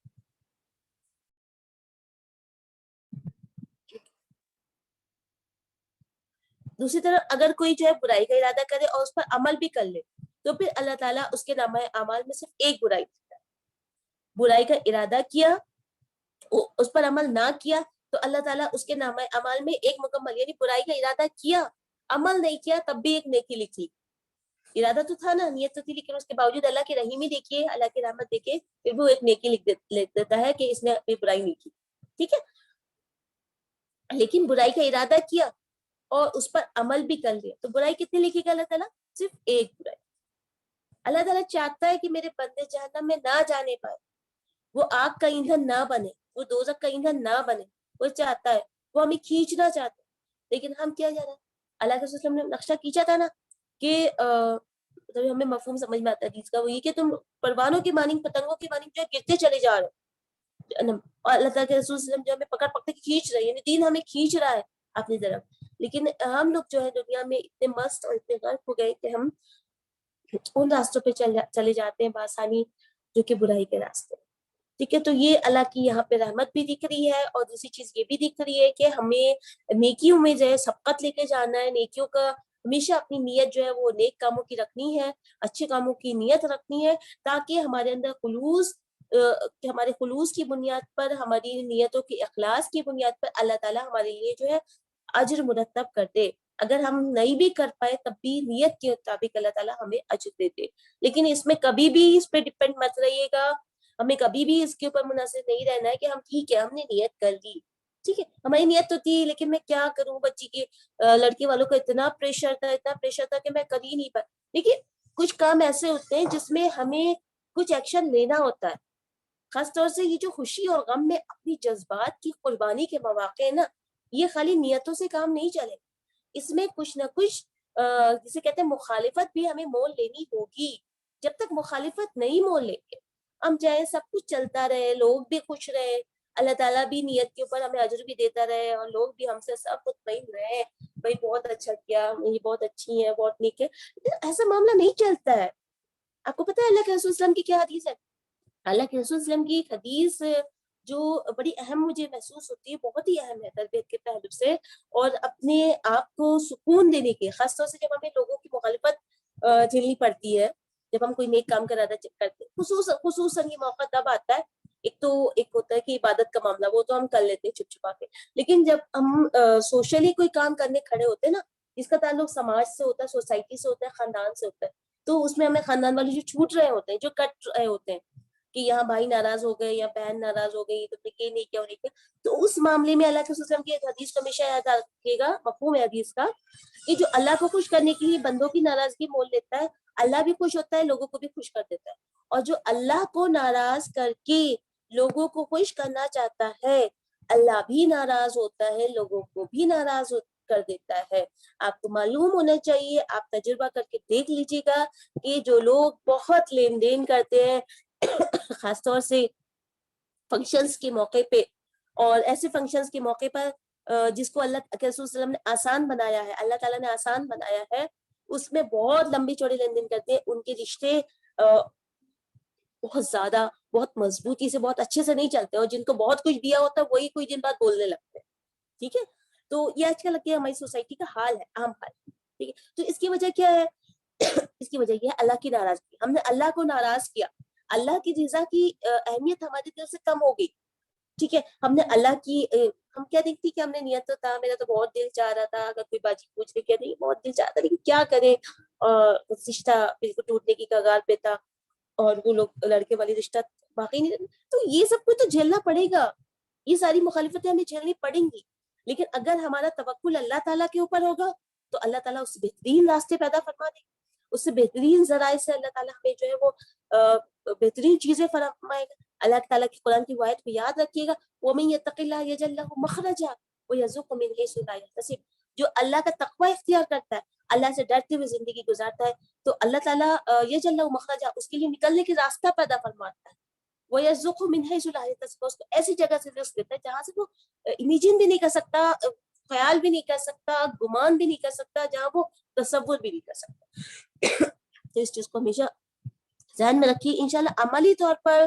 دوسری طرف اگر کوئی جو ہے برائی کا ارادہ کرے اور اس پر عمل بھی کر لے، تو پھر اللہ تعالیٰ اس کے نامہ اعمال میں صرف ایک برائی دیتا ہے. برائی کا ارادہ کیا، اس پر عمل نہ کیا، تو اللہ تعالیٰ اس کے نامہ اعمال میں ایک مکمل یعنی برائی کا ارادہ کیا, عمل نہیں کیا, تب بھی ایک نیکی لکھ لی. ارادہ تو تھا نا, نیت تو تھی, لیکن اس کے باوجود اللہ کی رحیمی دیکھیے, اللہ کی رحمت دیکھیے, پھر وہ ایک نیکی لکھ دیتا ہے کہ اس نے اپنی برائی نہیں کی. ٹھیک ہے, لیکن برائی کا ارادہ کیا اور اس پر عمل بھی کر لیا, تو برائی کتنی لکھے گا اللہ تعالیٰ؟ صرف ایک برائی. اللہ تعالیٰ چاہتا ہے کہ میرے بندے جہنم میں نہ جانے پائے, وہ آگ کا ایندھن نہ بنے, وہ دوزخ کا ایندھن نہ بنے. وہ چاہتا ہے, وہ ہمیں کھینچنا چاہتا ہے, لیکن ہم کیا جا رہے ہیں؟ اللہ کے رسول صلی اللہ علیہ وسلم نے نقشہ کھینچا تھا نا کہ ہمیں مفہوم سمجھ میں آتا ہے حدیث کا, وہ یہ کہ تم پروانوں کی مانند, پتنگوں کی مانند جو ہے گرتے چلے جا رہے ہو, اور اللہ تعالیٰ کے رسول صلی اللہ علیہ وسلم جو ہمیں پکڑ پکڑ کے کھینچ رہے ہیں, یعنی دین ہمیں کھینچ رہا ہے اپنی طرف. لیکن ہم لوگ جو ہے دنیا میں اتنے مست اور اتنے غرق ہو گئے کہ ہم ان راستوں پہ چلے جاتے ہیں بآسانی جو کہ برائی کے راستے. ٹھیک ہے, تو یہ اللہ کی یہاں پہ رحمت بھی دکھ رہی ہے, اور دوسری چیز یہ بھی دکھ رہی ہے کہ ہمیں نیکیوں میں جو ہے سبقت لے کے جانا ہے. نیکیوں کا ہمیشہ اپنی نیت جو ہے وہ نیک کاموں کی رکھنی ہے, اچھے کاموں کی نیت رکھنی ہے, تاکہ ہمارے اندر خلوص, ہمارے خلوص کی بنیاد پر, ہماری نیتوں کی اخلاص کی بنیاد پر اللہ تعالیٰ ہمارے لیے جو ہے اجر مرتب کر دے. اگر ہم نہیں بھی کر پائے تب بھی نیت کے مطابق اللہ تعالیٰ ہمیں اجر دے دے. لیکن اس میں کبھی بھی اس پہ ڈپینڈ مت رہیے گا, ہمیں کبھی بھی اس کے اوپر منحصر نہیں رہنا ہے کہ ہم ٹھیک ہے ہم نے نیت کر لی, ٹھیک ہے ہماری نیت تو تھی, لیکن میں کیا کروں, بچی کی لڑکی والوں کا اتنا پریشر تھا کہ میں کر ہی نہیں پائی. دیکھیے کچھ کام ایسے ہوتے ہیں جس میں ہمیں کچھ ایکشن لینا ہوتا ہے, خاص طور سے یہ جو خوشی اور غم میں اپنی جذبات کی قربانی کے مواقع ہیں نا, یہ خالی نیتوں سے کام نہیں چلے, اس میں کچھ نہ کچھ جسے کہتے ہیں مخالفت بھی ہمیں مول لینی ہوگی. جب تک مخالفت نہیں مول لیں گے, ہم چاہے سب کچھ چلتا رہے, لوگ بھی خوش رہے, اللہ تعالیٰ بھی نیت کے اوپر ہمیں اجر بھی دیتا رہے, اور لوگ بھی ہم سے سب مطمئن رہے, بھائی بہت اچھا کیا, یہ بہت اچھی ہے, بہت نیک ہے, ایسا معاملہ نہیں چلتا ہے. آپ کو پتا ہے اللہ کے رسول وسلم کی کیا حدیث ہے؟ اللہ کے رسول وسلم کی ایک حدیث جو بڑی اہم مجھے محسوس ہوتی ہے, بہت ہی اہم ہے تربیت کے پہلو سے, اور اپنے آپ کو سکون دینے کے, خاص طور سے جب ہمیں لوگوں کی مخالفت جھیلنی پڑتی ہے, جب ہم کوئی نیک کام کا ارادہ کرتے ہیں, خصوصاً یہ موقع تب آتا ہے. ایک ہوتا ہے کہ عبادت کا معاملہ, وہ تو ہم کر لیتے ہیں چھپ چھپا کے, لیکن جب ہم سوشلی کوئی کام کرنے کھڑے ہوتے ہیں نا, جس کا تعلق سماج سے ہوتا ہے, سوسائٹی سے ہوتا ہے, خاندان سے ہوتا ہے, تو اس میں ہمیں خاندان والے جو چھوٹ رہے ہوتے ہیں, جو کٹ رہے ہوتے ہیں کہ یہاں بھائی ناراض ہو گئے یا بہن ناراض ہو گئی, تو یہ نہیں کیا, نہیں کیا, تو اس معاملے میں اللہ کے وسلم کی ایک حدیث کو ہمیشہ یاد رکھیے گا, مفہوم ہے حدیث کا, کہ جو اللہ کو خوش کرنے کے لیے بندوں کی ناراضگی مول لیتا ہے, اللہ بھی خوش ہوتا ہے, لوگوں کو بھی خوش کر دیتا ہے. اور جو اللہ کو ناراض کر کے لوگوں کو خوش کرنا چاہتا ہے, اللہ بھی ناراض ہوتا ہے, لوگوں کو بھی ناراض کر دیتا ہے. آپ کو معلوم ہونا چاہیے, آپ تجربہ کر کے دیکھ لیجیے گا کہ جو لوگ بہت لین دین کرتے ہیں, خاص طور سے فنکشنز کے موقع پہ, اور ایسے فنکشنز کے موقع پر جس کو اللہ کے رسول صلی اللہ علیہ وسلم نے آسان بنایا ہے, اللہ تعالیٰ نے آسان بنایا ہے, اس میں بہت لمبی چوڑی لین دین کرتے ہیں, ان کے رشتے بہت زیادہ, بہت مضبوطی سے, بہت اچھے سے نہیں چلتے, اور جن کو بہت کچھ دیا ہوتا ہے وہی کچھ دن بعد بولنے لگتے ہیں. ٹھیک ہے, تو یہ آج کل ہماری سوسائٹی کا حال ہے, عام حال. ٹھیک ہے, تو اس کی وجہ کیا ہے؟ اس کی وجہ یہ ہے اللہ کی ناراضگی. ہم نے اللہ کو ناراض کیا, اللہ کی رضا کی اہمیت ہمارے دل سے کم ہو گئی. ٹھیک ہے, ہم نے اللہ کی, ہم کیا دیکھتی کہ ہم نے نیت تو تھا, میرا تو بہت دل چاہ رہا تھا, اگر کوئی باجی پوچھ رہی کہ نہیں بہت دل چاہتا, لیکن کیا کرے, رشتہ بالکل ٹوٹنے کی کگار پہ تھا, اور وہ لوگ لڑکے والی رشتہ باقی نہیں. تو یہ سب کچھ تو جھیلنا پڑے گا, یہ ساری مخالفتیں ہمیں جھیلنی پڑیں گی, لیکن اگر ہمارا توکل اللہ تعالیٰ کے اوپر ہوگا تو اللہ تعالیٰ اس سے بہترین راستے پیدا فرما دے گا, اس سے بہترین ذرائع سے اللہ تعالیٰ ہمیں جو ہے وہ بہترین چیزیں فرمائے گا. اللہ تعالیٰ کی قرآن کی آیت کو یاد رکھیے گا, وَمَن يَتَّقِ اللَّهَ يَجْعَل لَّهُ مَخْرَجًا وَيَرْزُقْهُ مِنْ حَيْثُ لَا يَحْتَسِبُ. جو اللہ کا تقوی اختیار کرتا ہے, اللہ سے ڈرتے ہوئے زندگی گزارتا ہے, تو اللہ تعالیٰ يَجْعَل لَّهُ مَخْرَجًا, اس کے لیے نکلنے کے راستہ پیدا فرماتا ہے. وَيَرْزُقْهُ مِنْ حَيْثُ لَا يَحْتَسِبُ, اس کو ایسی جگہ سے رزق دیتا ہے جہاں سے وہ امیجن بھی نہیں کر سکتا, خیال بھی نہیں کر سکتا, گمان بھی نہیں کر سکتا, جہاں وہ تصور بھی نہیں کر سکتا. تو اس چیز کو ہمیشہ ذہن میں رکھیے. انشاءاللہ عملی طور پر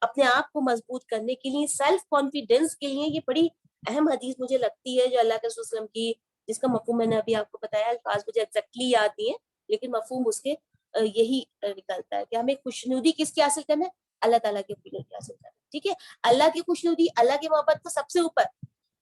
اپنے آپ کو مضبوط کرنے کے لیے, سیلف کانفیڈنس کے لیے, یہ بڑی اہم حدیث مجھے لگتی ہے جو اللہ کے رسول صلی اللہ علیہ وسلم کی, جس کا مفہوم میں نے ابھی آپ کو بتایا, الفاظ مجھے ایگزیکٹلی یاد نہیں ہے, لیکن مفہوم اس کے یہی نکلتا ہے کہ ہمیں خوشنودی کس کی حاصل کرنا ہے, اللہ تعالیٰ کی خوشنودی حاصل کرنا ہے. ٹھیک ہے, اللہ کی خوشنودی, اللہ کی محبت کو سب سے اوپر,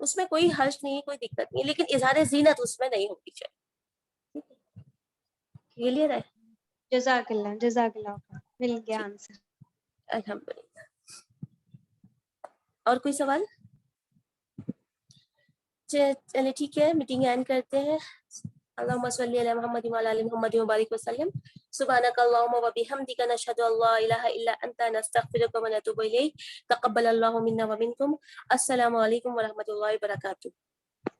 اس میں کوئی حرج نہیں ہے, کوئی دقت نہیں ہے, لیکن اظہار زینت اس میں نہیں ہونی چاہیے. کلیئر ہے؟ جزاک اللہ مل گیا آنسر. الحمدللہ. اور کوئی سوال؟ چلے ٹھیک ہے, میٹنگ اینڈ کرتے ہیں. اللہم صلی علی محمد وعلی آل محمد وبارک وسلم. سبحانک اللہم وبحمدک نشہد ان لا الہ الا انت نستغفرک ونتوب الیک. تقبل اللہ منا ومنکم. السلام علیکم ورحمۃ اللہ وبرکاتہ.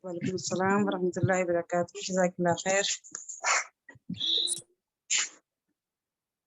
وعلیکم السلام ورحمۃ اللہ وبرکاتہ. جزاک اللہ خیر.